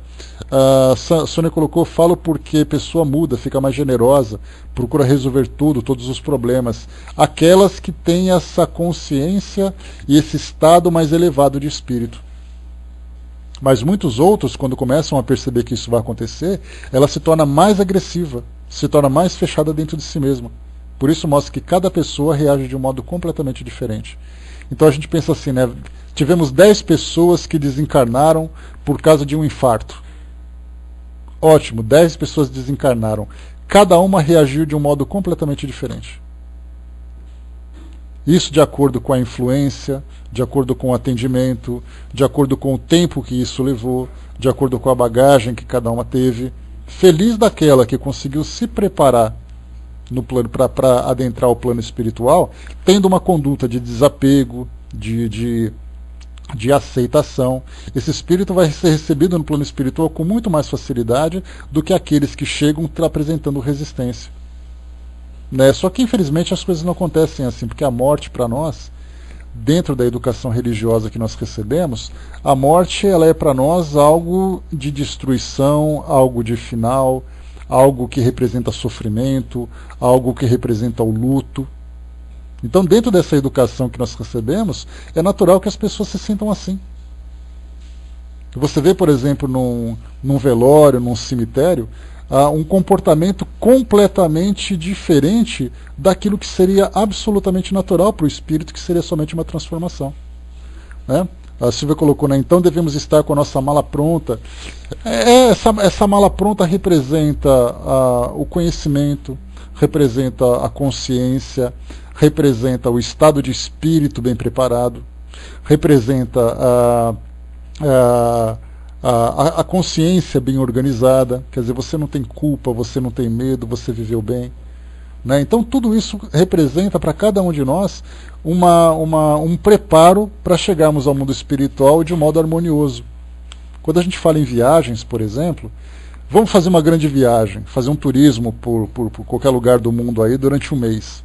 A Sônia colocou, falo porque pessoa muda, fica mais generosa, procura resolver tudo, todos os problemas. Aquelas que têm essa consciência e esse estado mais elevado de espírito. Mas muitos outros, quando começam a perceber que isso vai acontecer, ela se torna mais agressiva. se torna mais fechada dentro de si mesma. Por isso mostra que cada pessoa reage de um modo completamente diferente. Então a gente pensa assim, né? Tivemos 10 pessoas que desencarnaram por causa de um infarto. Ótimo, 10 pessoas desencarnaram. Cada uma reagiu de um modo completamente diferente. Isso de acordo com a influência, de acordo com o atendimento, de acordo com o tempo que isso levou, de acordo com a bagagem que cada uma teve. Feliz daquela que conseguiu se preparar no plano para adentrar o plano espiritual, tendo uma conduta de desapego, de aceitação. Esse espírito vai ser recebido no plano espiritual com muito mais facilidade do que aqueles que chegam apresentando resistência. Né? Só que infelizmente as coisas não acontecem assim, porque a morte para nós, dentro da educação religiosa que nós recebemos, a morte ela é para nós algo de destruição, algo de final, algo que representa sofrimento, algo que representa o luto. Então, dentro dessa educação que nós recebemos, é natural que as pessoas se sintam assim. Você vê, por exemplo, num velório, num cemitério, um comportamento completamente diferente daquilo que seria absolutamente natural para o espírito, que seria somente uma transformação. Né? A Silvia colocou, né? Então devemos estar com a nossa mala pronta. Essa mala pronta representa o conhecimento, representa a consciência, representa o estado de espírito bem preparado, representa a consciência bem organizada, quer dizer, você não tem culpa, você não tem medo, você viveu bem. Né? Então tudo isso representa para cada um de nós um preparo para chegarmos ao mundo espiritual de um modo harmonioso. Quando a gente fala em viagens, por exemplo, vamos fazer uma grande viagem, fazer um turismo por qualquer lugar do mundo aí durante um mês.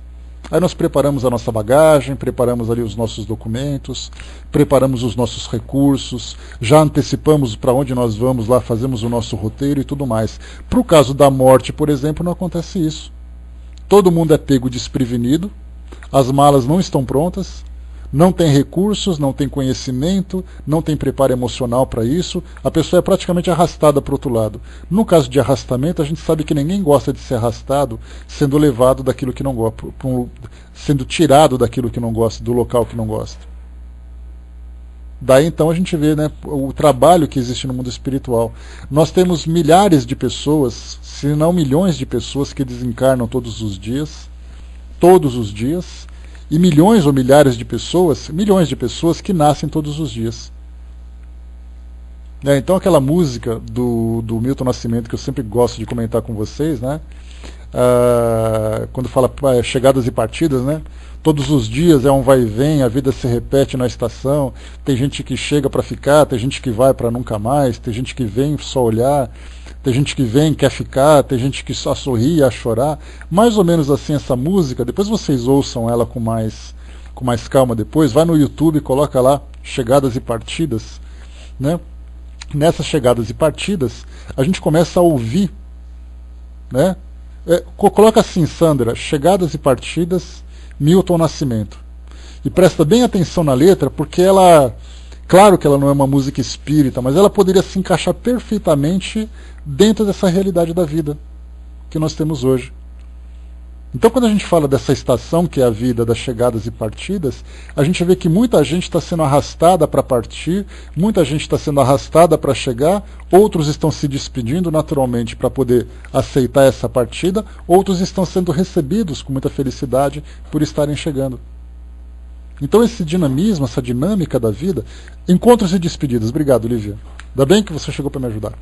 Aí nós preparamos a nossa bagagem, preparamos ali os nossos documentos, preparamos os nossos recursos, já antecipamos para onde nós vamos lá, fazemos o nosso roteiro e tudo mais. Para o caso da morte, por exemplo, não acontece isso. Todo mundo é pego desprevenido, as malas não estão prontas, não tem recursos, não tem conhecimento, não tem preparo emocional para isso, a pessoa é praticamente arrastada para o outro lado. No caso de arrastamento, a gente sabe que ninguém gosta de ser arrastado sendo levado daquilo que não gosta, sendo tirado daquilo que não gosta, do local que não gosta. Daí então a gente vê, né, o trabalho que existe no mundo espiritual. Nós temos milhares de pessoas, se não milhões de pessoas que desencarnam todos os dias, e milhões ou milhares de pessoas, que nascem todos os dias. Então aquela música do Milton Nascimento que eu sempre gosto de comentar com vocês, né? Quando fala chegadas e partidas, né? Todos os dias é um vai e vem, a vida se repete na estação, tem gente que chega para ficar, tem gente que vai para nunca mais, tem gente que vem só olhar, tem gente que vem quer ficar, tem gente que só sorri a chorar, mais ou menos assim essa música. Depois vocês ouçam ela com mais calma depois, vai no YouTube e coloca lá chegadas e partidas, né? Nessas chegadas e partidas a gente começa a ouvir, né? Coloca assim, Sandra, chegadas e partidas Milton Nascimento, e presta bem atenção na letra, porque ela, claro que ela não é uma música espírita, mas ela poderia se encaixar perfeitamente dentro dessa realidade da vida que nós temos hoje. Então quando a gente fala dessa estação que é a vida das chegadas e partidas, a gente vê que muita gente está sendo arrastada para partir, muita gente está sendo arrastada para chegar, outros estão se despedindo naturalmente para poder aceitar essa partida, outros estão sendo recebidos com muita felicidade por estarem chegando. Então esse dinamismo, essa dinâmica da vida, encontros e despedidas. Obrigado, Lívia. Ainda bem que você chegou para me ajudar.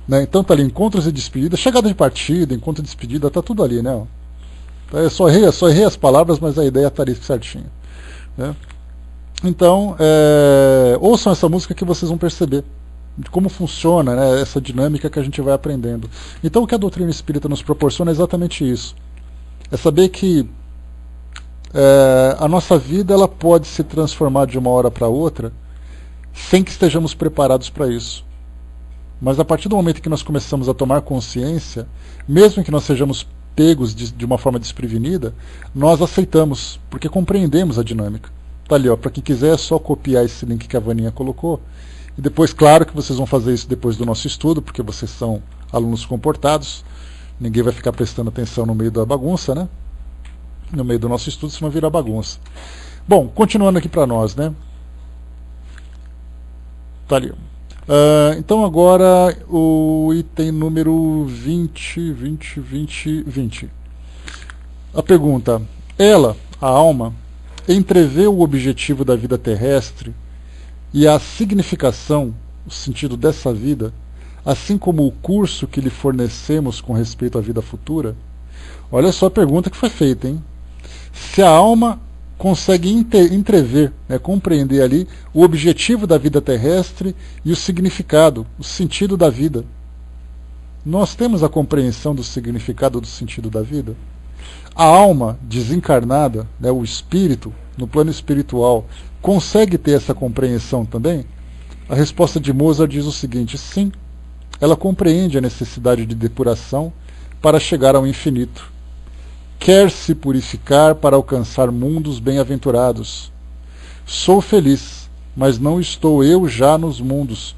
Né? Então tá ali, encontros e despedidas, chegada de partida, encontro e despedida, tá tudo ali, né? Eu só errei as palavras, mas a ideia está ali certinho. Né? Então, ouçam essa música que vocês vão perceber de como funciona, né, essa dinâmica que a gente vai aprendendo. Então o que a doutrina espírita nos proporciona é exatamente isso. É saber que a nossa vida ela pode se transformar de uma hora para outra sem que estejamos preparados para isso. Mas a partir do momento que nós começamos a tomar consciência, mesmo que nós sejamos pegos de uma forma desprevenida, nós aceitamos, porque compreendemos a dinâmica. Tá ali, ó, para quem quiser é só copiar esse link que a Vaninha colocou, e depois, claro que vocês vão fazer isso depois do nosso estudo, porque vocês são alunos comportados, Ninguém vai ficar prestando atenção no meio da bagunça, né? No meio do nosso estudo, senão vira bagunça. Bom, continuando aqui para nós, né? Tá ali. Então agora o item número 20. A pergunta: ela, a alma, entrevê o objetivo da vida terrestre e a significação, o sentido dessa vida, assim como o curso que lhe fornecemos com respeito à vida futura? Olha só a pergunta que foi feita, hein? Se a alma consegue entrever, né, compreender ali o objetivo da vida terrestre e o significado, o sentido da vida. Nós temos a compreensão do significado do sentido da vida? A alma desencarnada, né, o espírito, no plano espiritual, consegue ter essa compreensão também? A resposta de Mozart diz o seguinte: sim, ela compreende a necessidade de depuração para chegar ao infinito. Quer se purificar para alcançar mundos bem-aventurados. Sou feliz, mas não estou eu já nos mundos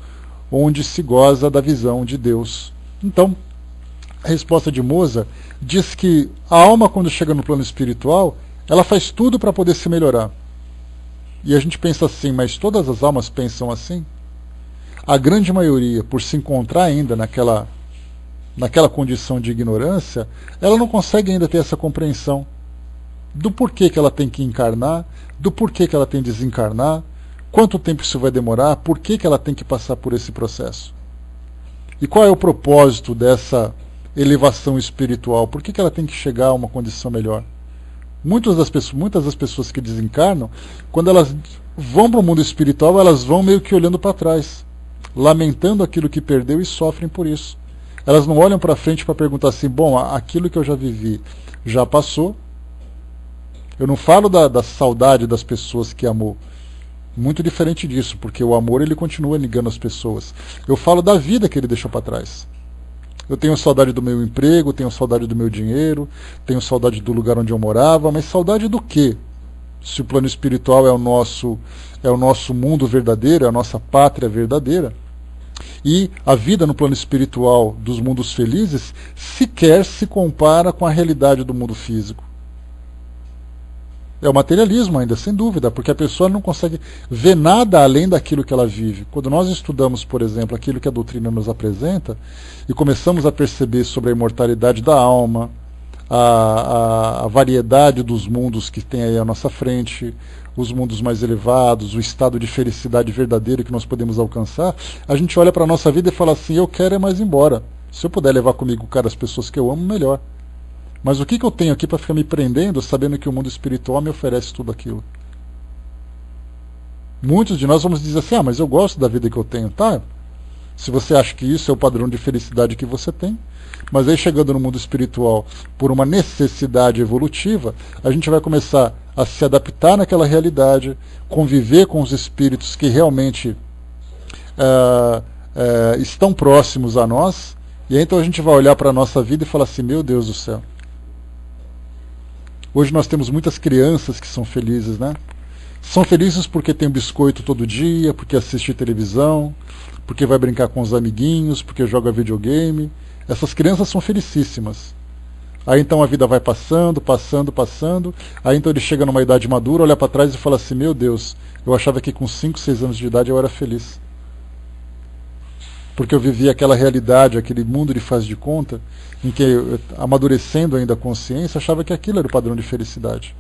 onde se goza da visão de Deus. Então, a resposta de Mozart diz que a alma, quando chega no plano espiritual, ela faz tudo para poder se melhorar. E a gente pensa assim, mas todas as almas pensam assim? A grande maioria, por se encontrar ainda naquela condição de ignorância, ela não consegue ainda ter essa compreensão do porquê que ela tem que encarnar, do porquê que ela tem que desencarnar, quanto tempo isso vai demorar, por que ela tem que passar por esse processo. E qual é o propósito dessa elevação espiritual? Por que ela tem que chegar a uma condição melhor? Muitas das pessoas que desencarnam, quando elas vão para o mundo espiritual, elas vão meio que olhando para trás, lamentando aquilo que perdeu e sofrem por isso. Elas não olham para frente para perguntar assim, bom, aquilo que eu já vivi já passou. Eu não falo da saudade das pessoas que amou. Muito diferente disso, porque o amor ele continua ligando as pessoas. Eu falo da vida que ele deixou para trás. Eu tenho saudade do meu emprego, tenho saudade do meu dinheiro, tenho saudade do lugar onde eu morava, mas saudade do quê? Se o plano espiritual é o nosso mundo verdadeiro, é a nossa pátria verdadeira. E a vida no plano espiritual dos mundos felizes sequer se compara com a realidade do mundo físico. É o materialismo ainda, sem dúvida, porque a pessoa não consegue ver nada além daquilo que ela vive. Quando nós estudamos, por exemplo, aquilo que a doutrina nos apresenta e começamos a perceber sobre a imortalidade da alma, a variedade dos mundos que tem aí à nossa frente, os mundos mais elevados, o estado de felicidade verdadeira que nós podemos alcançar, a gente olha para a nossa vida e fala assim, eu quero é mais embora. Se eu puder levar comigo as pessoas que eu amo, melhor. Mas o que eu tenho aqui para ficar me prendendo, sabendo que o mundo espiritual me oferece tudo aquilo? Muitos de nós vamos dizer assim, mas eu gosto da vida que eu tenho, tá? Se você acha que isso é o padrão de felicidade que você tem, mas aí chegando no mundo espiritual, por uma necessidade evolutiva, a gente vai começar a se adaptar naquela realidade, conviver com os espíritos que realmente estão próximos a nós, e aí então a gente vai olhar para a nossa vida e falar assim, meu Deus do céu. Hoje nós temos muitas crianças que são felizes, né? São felizes porque tem biscoito todo dia, porque assiste televisão, porque vai brincar com os amiguinhos, porque joga videogame. Essas crianças são felicíssimas. Aí então a vida vai passando. Aí então ele chega numa idade madura, olha para trás e fala assim, meu Deus, eu achava que com 5, 6 anos de idade eu era feliz. Porque eu vivia aquela realidade, aquele mundo de faz de conta, em que eu, amadurecendo ainda a consciência, achava que aquilo era o padrão de felicidade.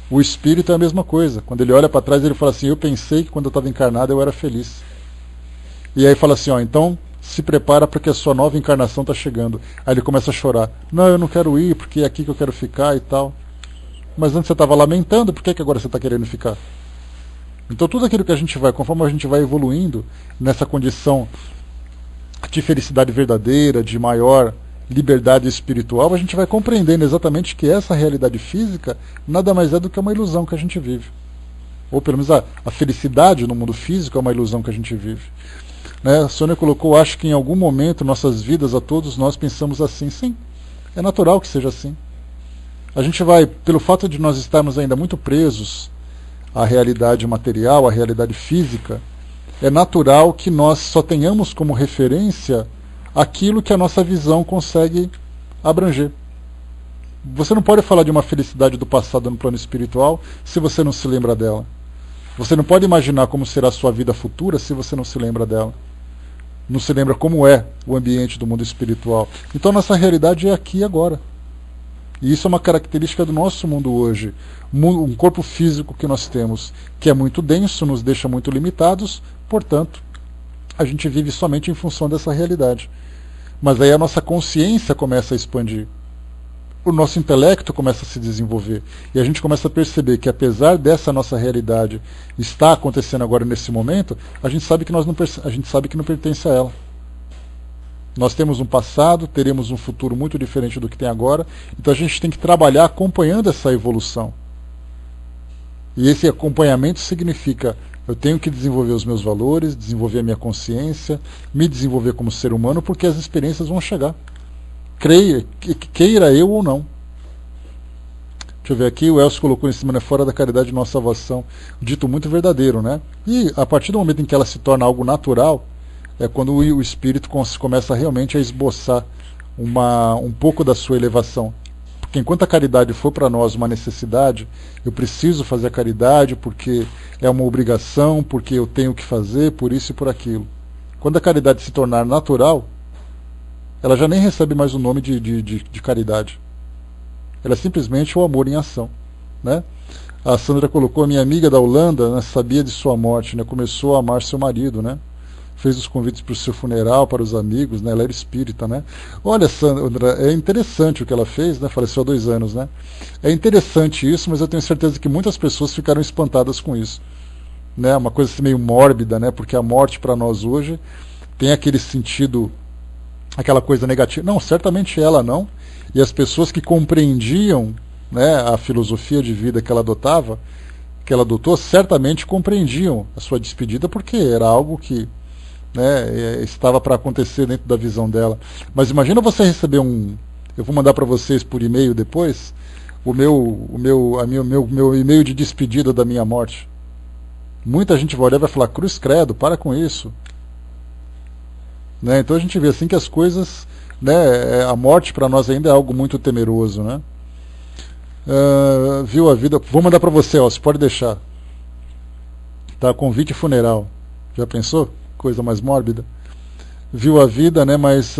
O espírito é a mesma coisa. Quando ele olha para trás, ele fala assim, eu pensei que quando eu estava encarnado eu era feliz. E aí fala assim, então se prepara porque a sua nova encarnação está chegando. Aí ele começa a chorar. Não, eu não quero ir, porque é aqui que eu quero ficar e tal. Mas antes você estava lamentando, por que agora você está querendo ficar? Então tudo aquilo que a gente vai, conforme a gente vai evoluindo nessa condição de felicidade verdadeira, de maior liberdade espiritual, a gente vai compreendendo exatamente que essa realidade física nada mais é do que uma ilusão que a gente vive. Ou pelo menos a felicidade no mundo físico é uma ilusão que a gente vive. Né? A Sônia colocou, acho que em algum momento nossas vidas, a todos nós pensamos assim. Sim, é natural que seja assim. A gente vai, pelo fato de nós estarmos ainda muito presos à realidade material, à realidade física, é natural que nós só tenhamos como referência aquilo que a nossa visão consegue abranger. Você não pode falar de uma felicidade do passado no plano espiritual se você não se lembra dela. Você não pode imaginar como será a sua vida futura se você não se lembra dela. Não se lembra como é o ambiente do mundo espiritual. Então nossa realidade é aqui e agora. E isso é uma característica do nosso mundo hoje. Um corpo físico que nós temos, que é muito denso, nos deixa muito limitados, portanto, a gente vive somente em função dessa realidade. Mas aí a nossa consciência começa a expandir. O nosso intelecto começa a se desenvolver. E a gente começa a perceber que apesar dessa nossa realidade estar acontecendo agora nesse momento, a gente sabe que não pertence a ela. Nós temos um passado, teremos um futuro muito diferente do que tem agora, então a gente tem que trabalhar acompanhando essa evolução. E esse acompanhamento significa, eu tenho que desenvolver os meus valores, desenvolver a minha consciência, me desenvolver como ser humano, porque as experiências vão chegar. Queira eu ou não. Deixa eu ver aqui, o Elcio colocou em cima, né, fora da caridade nossa salvação. Dito muito verdadeiro, né? E a partir do momento em que ela se torna algo natural, é quando o espírito começa realmente a esboçar um pouco da sua elevação. Porque enquanto a caridade for para nós uma necessidade, eu preciso fazer a caridade porque é uma obrigação, porque eu tenho que fazer, por isso e por aquilo. Quando a caridade se tornar natural, ela já nem recebe mais o nome de caridade. Ela é simplesmente o amor em ação, né? A Sandra colocou, a minha amiga da Holanda, né, sabia de sua morte, né, começou a amar seu marido, né? Fez os convites para o seu funeral, para os amigos, né? Ela era espírita, né? Olha, Sandra, é interessante o que ela fez, né? Faleceu há 2 anos, né? É interessante isso, mas eu tenho certeza que muitas pessoas ficaram espantadas com isso, né? Uma coisa assim meio mórbida, né? Porque a morte para nós hoje tem aquele sentido, aquela coisa negativa. Não, certamente ela não. E as pessoas que compreendiam, né, a filosofia de vida que ela adotou, certamente compreendiam a sua despedida, porque era algo que, né, estava para acontecer dentro da visão dela. Mas imagina você receber eu vou mandar para vocês por e-mail depois o meu e-mail de despedida da minha morte. Muita gente vai olhar e vai falar, cruz credo, para com isso, né? Então a gente vê assim que as coisas, né, a morte para nós ainda é algo muito temeroso, né? Viu a vida, vou mandar para você, ó, você pode deixar, tá? Convite funeral, já pensou? Coisa mais mórbida. Viu a vida, né? Mas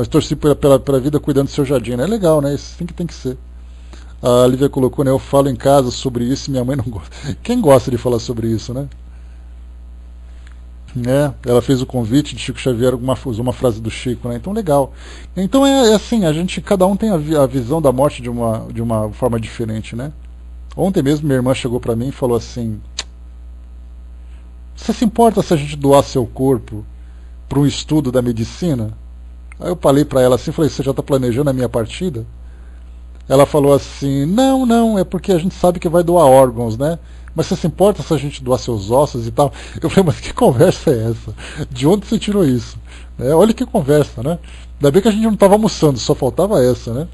torci pela vida cuidando do seu jardim, né? É legal, né? Isso tem que ser. A Lívia colocou, né? Eu falo em casa sobre isso e minha mãe não gosta. Quem gosta de falar sobre isso, né? Ela fez o convite de Chico Xavier, usou uma frase do Chico, né? Então legal. Então é assim, cada um tem a visão da morte de uma forma diferente, né? Ontem mesmo minha irmã chegou para mim e falou assim: você se importa se a gente doar seu corpo para um estudo da medicina? Aí eu falei para ela assim, falei, você já está planejando a minha partida? Ela falou assim, não, é porque a gente sabe que vai doar órgãos, né? Mas você se importa se a gente doar seus ossos e tal? Eu falei, mas que conversa é essa? De onde você tirou isso? Olha que conversa, né? Ainda bem que a gente não estava almoçando, só faltava essa, né?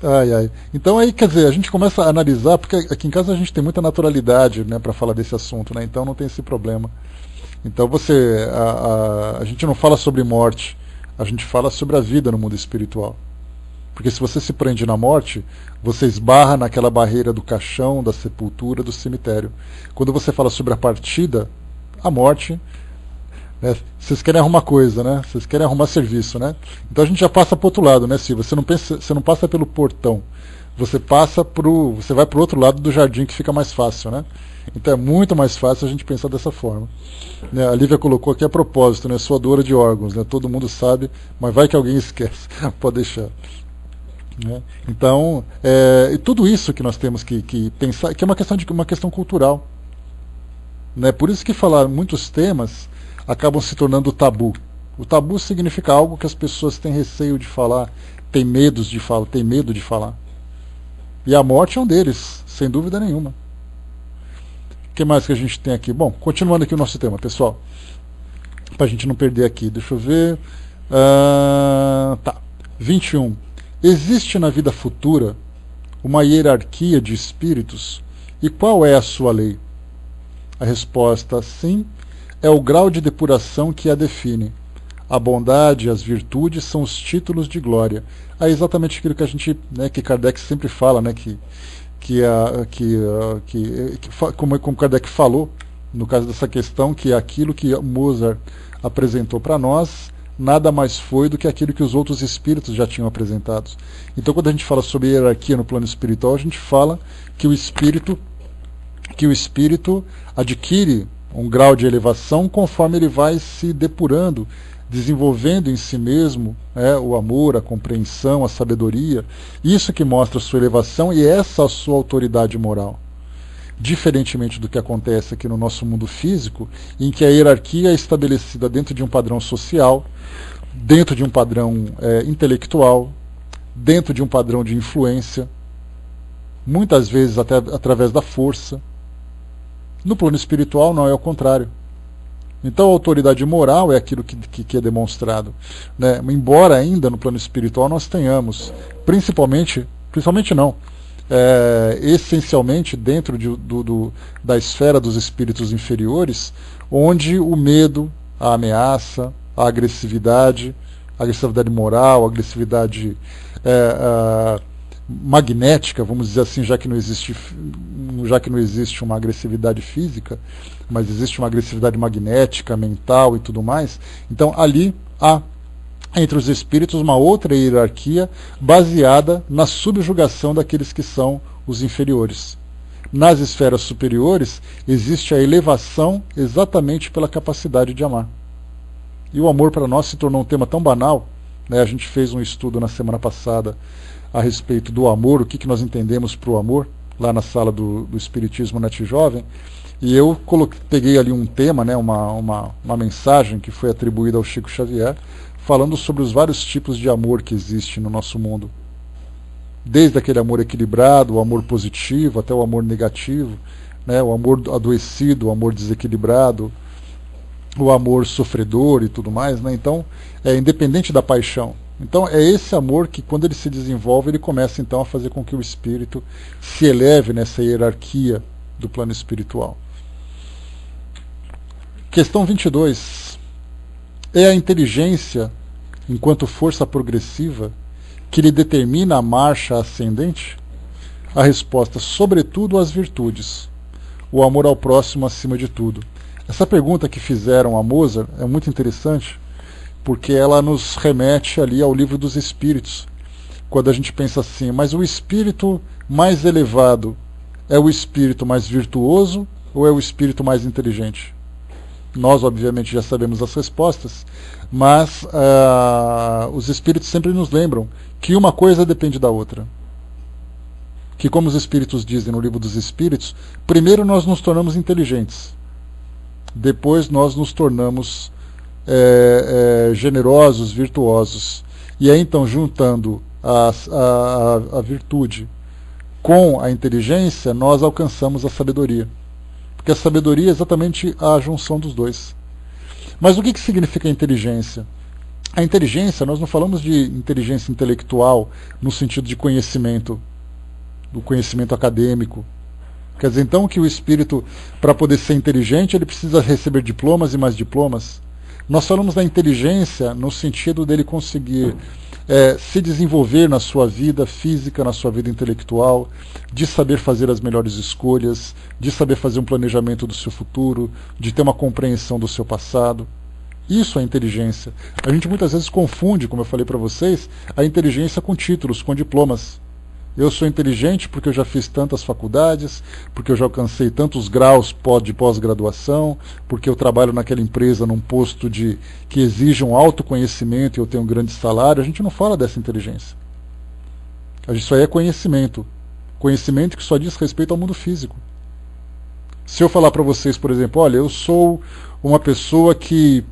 Ai. Então aí, quer dizer, a gente começa a analisar, porque aqui em casa a gente tem muita naturalidade, né, para falar desse assunto, né? Então não tem esse problema. Então a gente não fala sobre morte, a gente fala sobre a vida no mundo espiritual. Porque se você se prende na morte, você esbarra naquela barreira do caixão, da sepultura, do cemitério. Quando você fala sobre a partida, a morte, né, vocês querem arrumar coisa, né? Vocês querem arrumar serviço, né? Então a gente já passa para o outro lado, né, Silvia? Você não passa pelo portão. Você vai para o outro lado do jardim, que fica mais fácil, né? Então é muito mais fácil a gente pensar dessa forma. A Lívia colocou aqui a propósito, né? Sou doadora de órgãos, né? Todo mundo sabe, mas vai que alguém esquece. Pode deixar. Então, e tudo isso que nós temos que pensar, que é uma questão cultural, né? Por isso que falar muitos temas acabam se tornando tabu. O tabu significa algo que as pessoas têm receio de falar, têm medo de falar. E a morte é um deles, sem dúvida nenhuma. O que mais que a gente tem aqui? Bom, continuando aqui o nosso tema, pessoal, para a gente não perder aqui, deixa eu ver. 21. Existe na vida futura uma hierarquia de espíritos? E qual é a sua lei? A resposta, sim, é o grau de depuração que a define. a bondade e as virtudes são os títulos de glória. É exatamente aquilo que a gente, né, que Kardec sempre fala, né, como Kardec falou, no caso dessa questão, que aquilo que Mozart apresentou para nós, nada mais foi do que aquilo que os outros espíritos já tinham apresentado. Então, quando a gente fala sobre hierarquia no plano espiritual, a gente fala que o espírito adquire um grau de elevação conforme ele vai se depurando, desenvolvendo em si mesmo o amor, a compreensão, a sabedoria. Isso que mostra a sua elevação e essa a sua autoridade moral. Diferentemente do que acontece aqui no nosso mundo físico, em que a hierarquia é estabelecida dentro de um padrão social, dentro de um padrão intelectual, dentro de um padrão de influência, muitas vezes até através da força. No plano espiritual não, é o contrário. Então a autoridade moral é aquilo que é demonstrado, né? Embora ainda no plano espiritual nós tenhamos, principalmente não, essencialmente dentro da esfera dos espíritos inferiores, onde o medo, a ameaça, a agressividade moral, a agressividade magnética, vamos dizer assim, já que não existe uma agressividade física, mas existe uma agressividade magnética, mental e tudo mais. Então ali há entre os espíritos uma outra hierarquia baseada na subjugação daqueles que são os inferiores. Nas esferas superiores existe a elevação exatamente pela capacidade de amar. E o amor para nós se tornou um tema tão banal, né? A gente fez um estudo na semana passada a respeito do amor, o que nós entendemos para o amor, lá na sala do Espiritismo Net Jovem, e eu peguei ali um tema, né, uma mensagem que foi atribuída ao Chico Xavier, falando sobre os vários tipos de amor que existe no nosso mundo. Desde aquele amor equilibrado, o amor positivo, até o amor negativo, né, o amor adoecido, o amor desequilibrado, o amor sofredor e tudo mais, né? Então, é independente da paixão. Então é esse amor que, quando ele se desenvolve, ele começa então a fazer com que o espírito se eleve nessa hierarquia do plano espiritual. Questão 22. É a inteligência, enquanto força progressiva, que lhe determina a marcha ascendente? A resposta: sobretudo as virtudes. O amor ao próximo acima de tudo. Essa pergunta que fizeram a Mozart é muito interessante, porque ela nos remete ali ao Livro dos Espíritos, quando a gente pensa assim, mas o espírito mais elevado é o espírito mais virtuoso ou é o espírito mais inteligente? Nós, obviamente, já sabemos as respostas, mas os espíritos sempre nos lembram que uma coisa depende da outra. Que, como os espíritos dizem no Livro dos Espíritos, primeiro nós nos tornamos inteligentes, depois nós nos tornamos generosos, virtuosos. E aí então, juntando a virtude com a inteligência, nós alcançamos a sabedoria. Porque a sabedoria é exatamente a junção dos dois. Mas o que significa a inteligência? A inteligência, nós não falamos de inteligência intelectual no sentido de conhecimento, do conhecimento acadêmico. Quer dizer, então, que o espírito, para poder ser inteligente, ele precisa receber diplomas e mais diplomas. Nós falamos da inteligência no sentido dele conseguir se desenvolver na sua vida física, na sua vida intelectual, de saber fazer as melhores escolhas, de saber fazer um planejamento do seu futuro, de ter uma compreensão do seu passado. Isso é inteligência. A gente muitas vezes confunde, como eu falei para vocês, a inteligência com títulos, com diplomas. Eu sou inteligente porque eu já fiz tantas faculdades, porque eu já alcancei tantos graus de pós-graduação, porque eu trabalho naquela empresa num posto que exige um alto conhecimento e eu tenho um grande salário. A gente não fala dessa inteligência. Isso aí é conhecimento. Conhecimento que só diz respeito ao mundo físico. Se eu falar para vocês, por exemplo, olha, eu sou uma pessoa que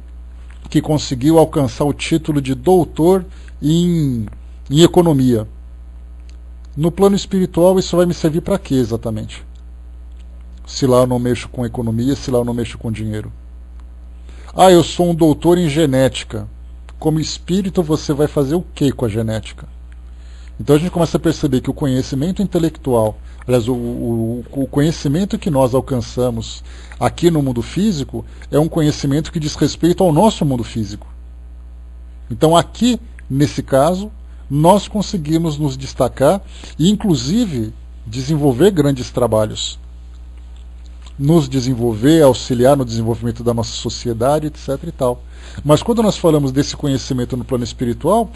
conseguiu alcançar o título de doutor em economia. No plano espiritual, isso vai me servir para quê exatamente? Se lá eu não mexo com economia, se lá eu não mexo com dinheiro. Ah, eu sou um doutor em genética. Como espírito, você vai fazer o que com a genética? Então a gente começa a perceber que o conhecimento intelectual, aliás, o conhecimento que nós alcançamos aqui no mundo físico, é um conhecimento que diz respeito ao nosso mundo físico. Então aqui, nesse caso, nós conseguimos nos destacar e inclusive desenvolver grandes trabalhos. Nos desenvolver, auxiliar no desenvolvimento da nossa sociedade, etc. e tal. Mas quando nós falamos desse conhecimento no plano espiritual,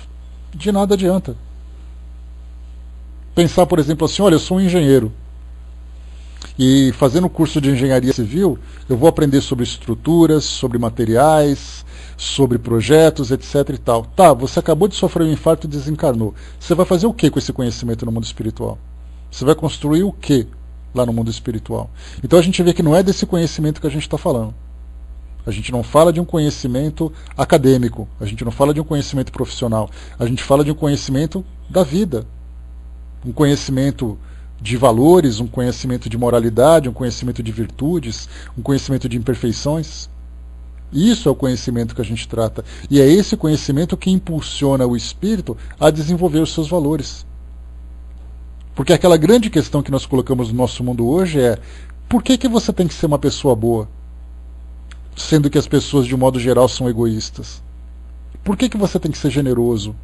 de nada adianta. Pensar, por exemplo, assim, olha, eu sou um engenheiro. E fazendo o curso de engenharia civil, eu vou aprender sobre estruturas, sobre materiais, sobre projetos, etc. e tal. Tá, você acabou de sofrer um infarto e desencarnou. Você vai fazer o que com esse conhecimento no mundo espiritual? Você vai construir o que lá no mundo espiritual? Então a gente vê que não é desse conhecimento que a gente está falando. A gente não fala de um conhecimento acadêmico, a gente não fala de um conhecimento profissional, a gente fala de um conhecimento da vida. Um conhecimento de valores, um conhecimento de moralidade, um conhecimento de virtudes, um conhecimento de imperfeições. Isso é o conhecimento que a gente trata. E é esse conhecimento que impulsiona o espírito a desenvolver os seus valores. Porque aquela grande questão que nós colocamos no nosso mundo hoje é: por que você tem que ser uma pessoa boa, sendo que as pessoas de um modo geral são egoístas? Por que você tem que ser generoso?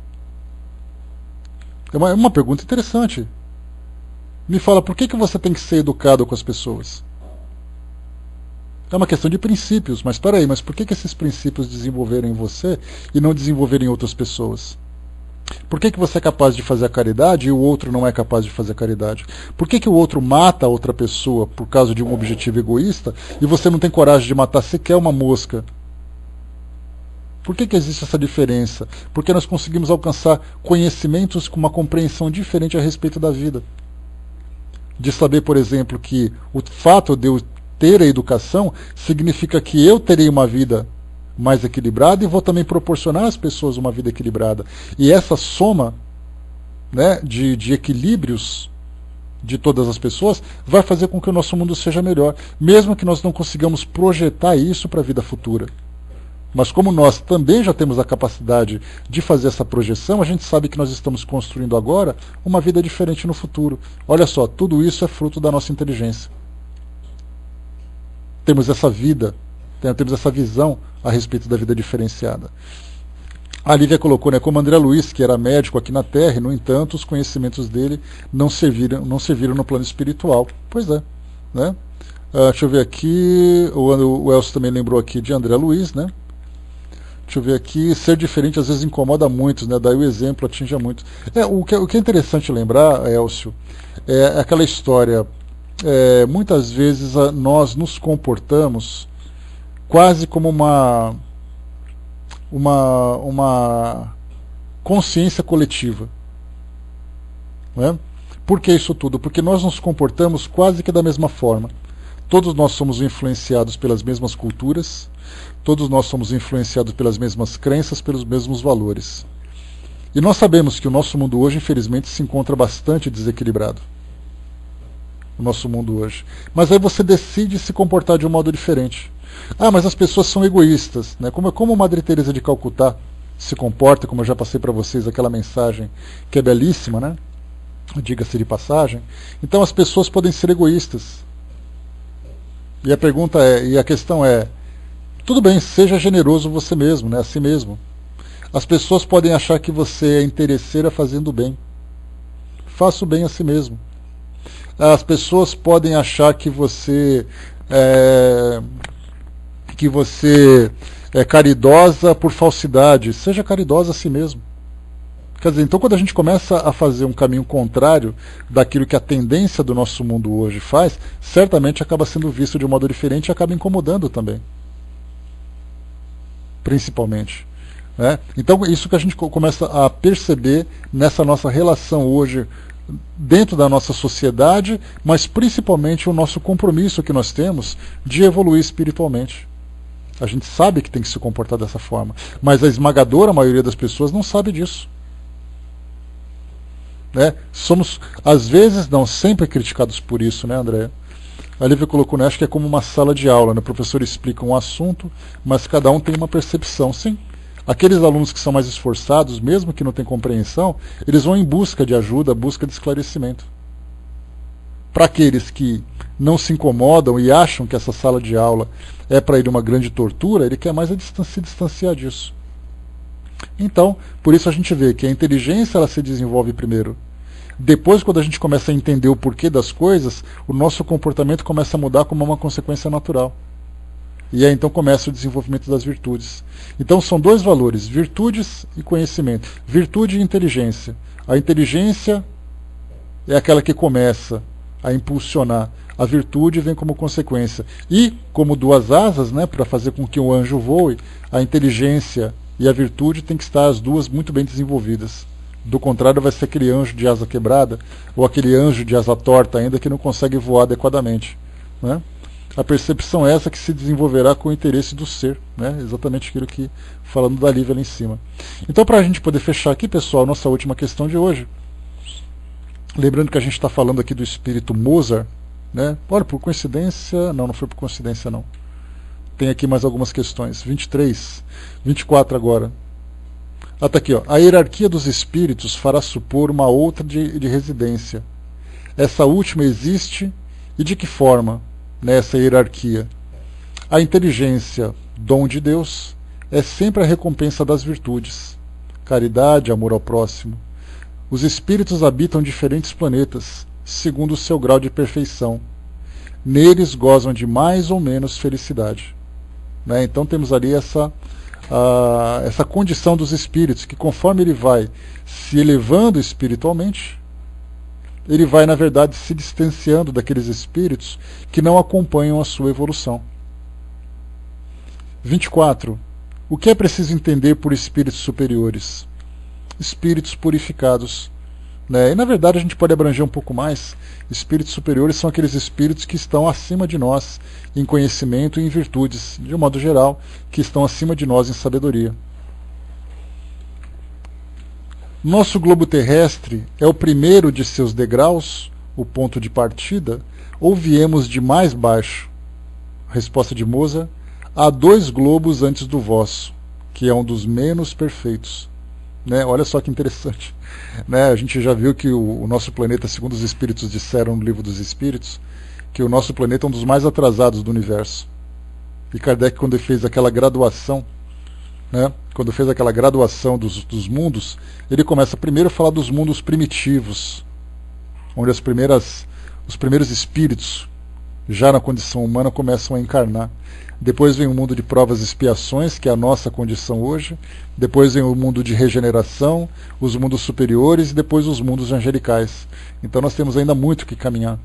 É uma pergunta interessante. Me fala, por que você tem que ser educado com as pessoas? É uma questão de princípios, mas espera aí, mas por que esses princípios desenvolveram em você e não desenvolveram em outras pessoas? Por que você é capaz de fazer a caridade e o outro não é capaz de fazer a caridade? Por que o outro mata a outra pessoa por causa de um objetivo egoísta e você não tem coragem de matar sequer uma mosca? Por que existe essa diferença? Porque nós conseguimos alcançar conhecimentos com uma compreensão diferente a respeito da vida. De saber, por exemplo, que o fato de eu ter a educação significa que eu terei uma vida mais equilibrada e vou também proporcionar às pessoas uma vida equilibrada. E essa soma, né, de equilíbrios de todas as pessoas vai fazer com que o nosso mundo seja melhor, mesmo que nós não consigamos projetar isso para a vida futura. Mas como nós também já temos a capacidade de fazer essa projeção, a gente sabe que nós estamos construindo agora uma vida diferente no futuro. Olha só, tudo isso é fruto da nossa inteligência. Temos essa vida, temos essa visão a respeito da vida diferenciada. A Lívia colocou, né, como André Luiz, que era médico aqui na Terra, e, no entanto, os conhecimentos dele não serviram no plano espiritual. Pois é. Né? Deixa eu ver aqui, o Elcio também lembrou aqui de André Luiz, né? Deixa eu ver aqui, ser diferente às vezes incomoda muitos, né? Daí o exemplo atinge a muitos. O que é interessante lembrar, Elcio, é aquela história, muitas vezes nós nos comportamos quase como uma consciência coletiva. Né? Por que isso tudo? Porque nós nos comportamos quase que da mesma forma. Todos nós somos influenciados pelas mesmas culturas, todos nós somos influenciados pelas mesmas crenças, pelos mesmos valores. E nós sabemos que o nosso mundo hoje, infelizmente, se encontra bastante desequilibrado. O nosso mundo hoje. Mas aí você decide se comportar de um modo diferente. Ah, mas as pessoas são egoístas. Né? Como Madre Teresa de Calcutá se comporta, como eu já passei para vocês aquela mensagem que é belíssima, né? Diga-se de passagem. Então as pessoas podem ser egoístas. E a pergunta e a questão é, tudo bem, seja generoso você mesmo, né, a si mesmo. As pessoas podem achar que você é interesseira fazendo bem. Faça o bem a si mesmo. As pessoas podem achar que você é caridosa por falsidade. Seja caridosa a si mesmo. Quer dizer, então quando a gente começa a fazer um caminho contrário daquilo que a tendência do nosso mundo hoje faz, certamente acaba sendo visto de um modo diferente e acaba incomodando também. Principalmente. Né? Então isso que a gente começa a perceber nessa nossa relação hoje dentro da nossa sociedade, mas principalmente o nosso compromisso que nós temos de evoluir espiritualmente. A gente sabe que tem que se comportar dessa forma, mas a esmagadora maioria das pessoas não sabe disso. Né? Somos, às vezes, não sempre criticados por isso, né, André? A Lívia colocou, né, acho que é como uma sala de aula, né? O professor explica um assunto, mas cada um tem uma percepção. Sim, aqueles alunos que são mais esforçados, mesmo que não tenham compreensão, eles vão em busca de ajuda, busca de esclarecimento. Para aqueles que não se incomodam e acham que essa sala de aula é para ele uma grande tortura, ele quer mais se distanciar disso. Então, por isso a gente vê que a inteligência ela se desenvolve primeiro. Depois, quando a gente começa a entender o porquê das coisas, o nosso comportamento começa a mudar como uma consequência natural. E aí então começa o desenvolvimento das virtudes. Então são dois valores, virtudes e conhecimento. Virtude e inteligência. A inteligência é aquela que começa a impulsionar. A virtude vem como consequência. E, como duas asas, né, para fazer com que o anjo voe, a inteligência e a virtude têm que estar as duas muito bem desenvolvidas. Do contrário, vai ser aquele anjo de asa quebrada, ou aquele anjo de asa torta ainda, que não consegue voar adequadamente. Né? A percepção é essa que se desenvolverá com o interesse do ser. Né? Exatamente aquilo que, falando da Lívia lá em cima. Então, para a gente poder fechar aqui, pessoal, nossa última questão de hoje. Lembrando que a gente está falando aqui do espírito Mozart. Né? Olha, por coincidência... Não foi por coincidência, não. Tem aqui mais algumas questões. 23, 24 agora. Ah, tá aqui, ó. A hierarquia dos espíritos fará supor uma outra de residência. Essa última existe e de que forma nessa hierarquia? A inteligência, dom de Deus, é sempre a recompensa das virtudes. Caridade, amor ao próximo. Os espíritos habitam diferentes planetas, segundo o seu grau de perfeição. Neles gozam de mais ou menos felicidade. Né? Então temos ali essa condição dos espíritos, que conforme ele vai se elevando espiritualmente, ele vai, na verdade, se distanciando daqueles espíritos que não acompanham a sua evolução. 24. O que é preciso entender por espíritos superiores? Espíritos purificados. Né? E, na verdade, a gente pode abranger um pouco mais. Espíritos superiores são aqueles espíritos que estão acima de nós em conhecimento e em virtudes, de um modo geral, que estão acima de nós em sabedoria. Nosso globo terrestre é o primeiro de seus degraus, o ponto de partida, ou viemos de mais baixo? Resposta de Mozart: há 2 globos antes do vosso, que é um dos menos perfeitos. Né? Olha só que interessante. Né? A gente já viu que o nosso planeta, segundo os espíritos disseram no Livro dos Espíritos, que o nosso planeta é um dos mais atrasados do universo. E Kardec, quando ele fez aquela graduação, né? Quando fez aquela graduação dos mundos, ele começa primeiro a falar dos mundos primitivos, onde os primeiros espíritos, já na condição humana, começam a encarnar. Depois vem o mundo de provas e expiações, que é a nossa condição hoje. Depois vem o mundo de regeneração, os mundos superiores e depois os mundos angelicais. Então nós temos ainda muito que caminhar.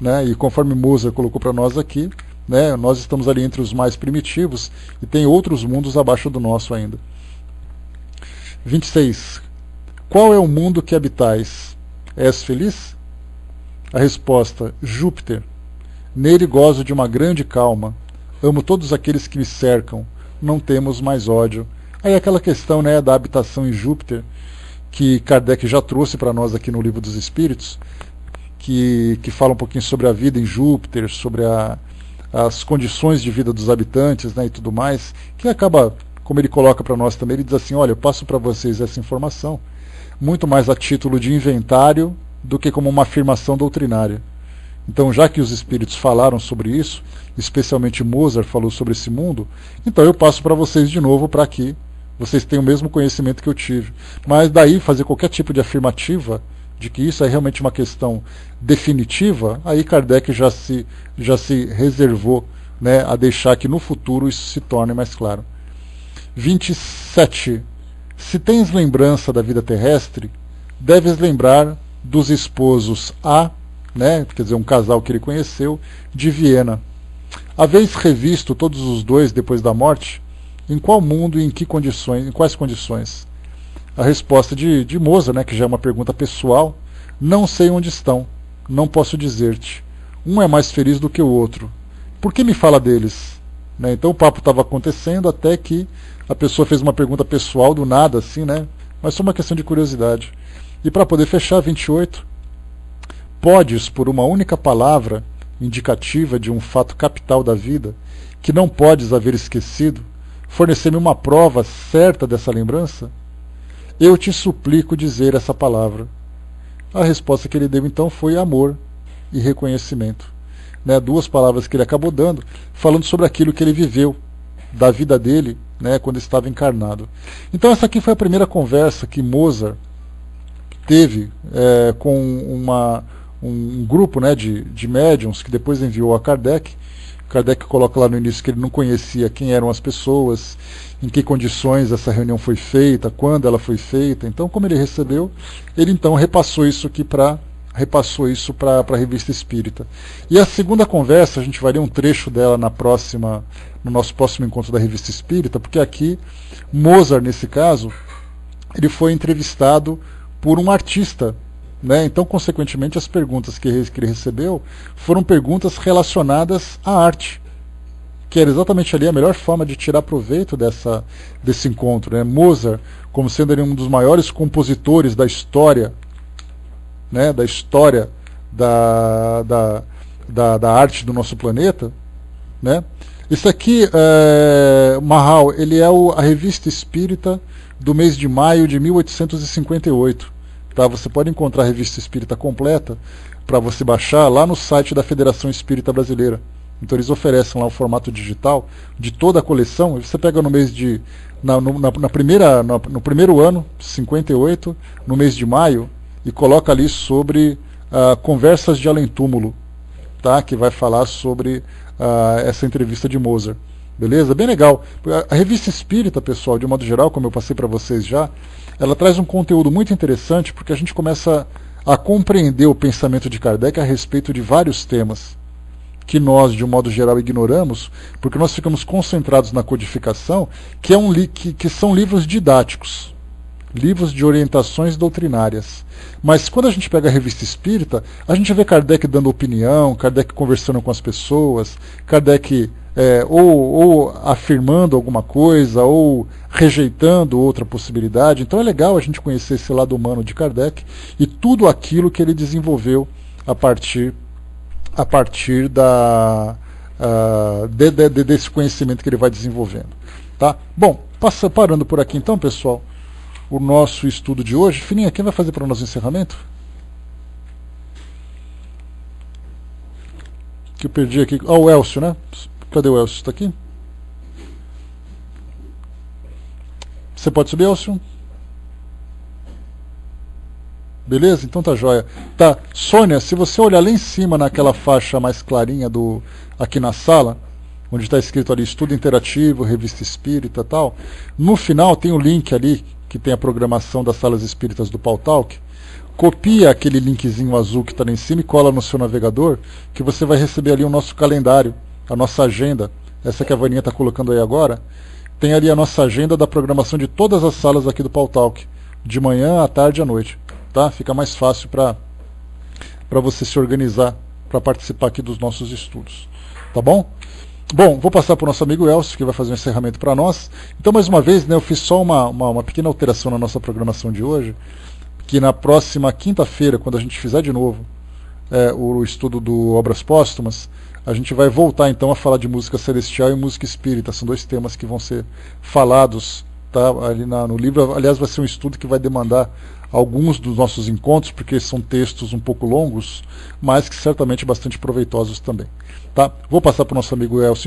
Né? E conforme Mozart colocou para nós aqui, né, nós estamos ali entre os mais primitivos e tem outros mundos abaixo do nosso ainda. 26. Qual é o mundo que habitais? És feliz? A resposta: Júpiter. Nele gozo de uma grande calma. Amo todos aqueles que me cercam. Não temos mais ódio. Aí aquela questão, né, da habitação em Júpiter, que Kardec já trouxe para nós aqui no Livro dos Espíritos, que fala um pouquinho sobre a vida em Júpiter, sobre as condições de vida dos habitantes, né, e tudo mais, que acaba, como ele coloca para nós também, ele diz assim: olha, eu passo para vocês essa informação muito mais a título de inventário do que como uma afirmação doutrinária. Então, já que os espíritos falaram sobre isso, especialmente Mozart falou sobre esse mundo, então eu passo para vocês de novo para que vocês tenham o mesmo conhecimento que eu tive. Mas daí fazer qualquer tipo de afirmativa de que isso é realmente uma questão definitiva, aí Kardec já se reservou, né, a deixar que no futuro isso se torne mais claro. 27. Se tens lembrança da vida terrestre, deves lembrar dos esposos A, né, quer dizer, um casal que ele conheceu, de Viena. Haveis revisto todos os dois depois da morte? Em qual mundo e em quais condições? A resposta de Mozart, né, que já é uma pergunta pessoal: não sei onde estão, não posso dizer-te. Um é mais feliz do que o outro. Por que me fala deles? Né, então o papo estava acontecendo até que a pessoa fez uma pergunta pessoal do nada, assim, né? Mas só uma questão de curiosidade. E para poder fechar, 28. Podes, por uma única palavra indicativa de um fato capital da vida, que não podes haver esquecido, fornecer-me uma prova certa dessa lembrança? Eu te suplico dizer essa palavra. A resposta que ele deu então foi amor e reconhecimento. Né? 2 palavras que ele acabou dando, falando sobre aquilo que ele viveu, da vida dele, né, quando estava encarnado. Então essa aqui foi a primeira conversa que Mozart teve com um grupo, né, de médiums, que depois enviou a Kardec. Kardec coloca lá no início que ele não conhecia quem eram as pessoas, em que condições essa reunião foi feita, quando ela foi feita. Então, como ele recebeu, ele então repassou isso para a Revista Espírita. E a segunda conversa, a gente vai ler um trecho dela no nosso próximo encontro da Revista Espírita, porque aqui, Mozart, nesse caso, ele foi entrevistado por um artista, né? Então, consequentemente, as perguntas que ele recebeu foram perguntas relacionadas à arte, que era exatamente ali a melhor forma de tirar proveito desse encontro, né? Mozart, como sendo ele um dos maiores compositores da história, né? Da história da arte do nosso planeta, né? Isso aqui, Mahal, ele é a Revista Espírita do mês de maio de 1858. Tá? Você pode encontrar a Revista Espírita completa para você baixar lá no site da Federação Espírita Brasileira. Então eles oferecem lá o formato digital de toda a coleção. Você pega no mês de no primeiro ano, 58, no mês de maio, e coloca ali sobre Conversas de Além-Túmulo, tá? Que vai falar sobre essa entrevista de Mozart. Beleza? Bem legal. A Revista Espírita, pessoal, de modo geral, como eu passei para vocês já, ela traz um conteúdo muito interessante, porque a gente começa a compreender o pensamento de Kardec a respeito de vários temas que nós, de um modo geral, ignoramos, porque nós ficamos concentrados na codificação, que são livros didáticos, livros de orientações doutrinárias. Mas quando a gente pega a Revista Espírita, a gente vê Kardec dando opinião, Kardec conversando com as pessoas, Kardec ou afirmando alguma coisa, ou rejeitando outra possibilidade. Então é legal a gente conhecer esse lado humano de Kardec e tudo aquilo que ele desenvolveu a partir desse conhecimento que ele vai desenvolvendo. Tá? Bom, parando por aqui então, pessoal, o nosso estudo de hoje. Fininha, quem vai fazer para o nosso encerramento? Que eu perdi aqui. O Elcio, né? Cadê o Elcio? Está aqui? Você pode subir, Elcio? Beleza? Então tá jóia. Tá, Sônia, se você olhar lá em cima naquela faixa mais clarinha aqui na sala, onde está escrito ali Estudo Interativo, Revista Espírita e tal, no final tem o link ali que tem a programação das salas espíritas do Pautalk. Copia aquele linkzinho azul que está lá em cima e cola no seu navegador, que você vai receber ali o nosso calendário, a nossa agenda, essa que a Vaninha está colocando aí agora. Tem ali a nossa agenda da programação de todas as salas aqui do Pautalk, de manhã, à tarde e à noite. Tá? Fica mais fácil para você se organizar para participar aqui dos nossos estudos. Tá bom? Bom, vou passar para o nosso amigo Elcio, que vai fazer um encerramento para nós. Então, mais uma vez, né, eu fiz só uma pequena alteração na nossa programação de hoje, que na próxima quinta-feira, quando a gente fizer de novo o estudo do Obras Póstumas, a gente vai voltar então a falar de música celestial e música espírita. São dois temas que vão ser falados, tá, ali no livro. Aliás, vai ser um estudo que vai demandar alguns dos nossos encontros, porque são textos um pouco longos, mas que certamente bastante proveitosos também. Tá? Vou passar para o nosso amigo Elcio.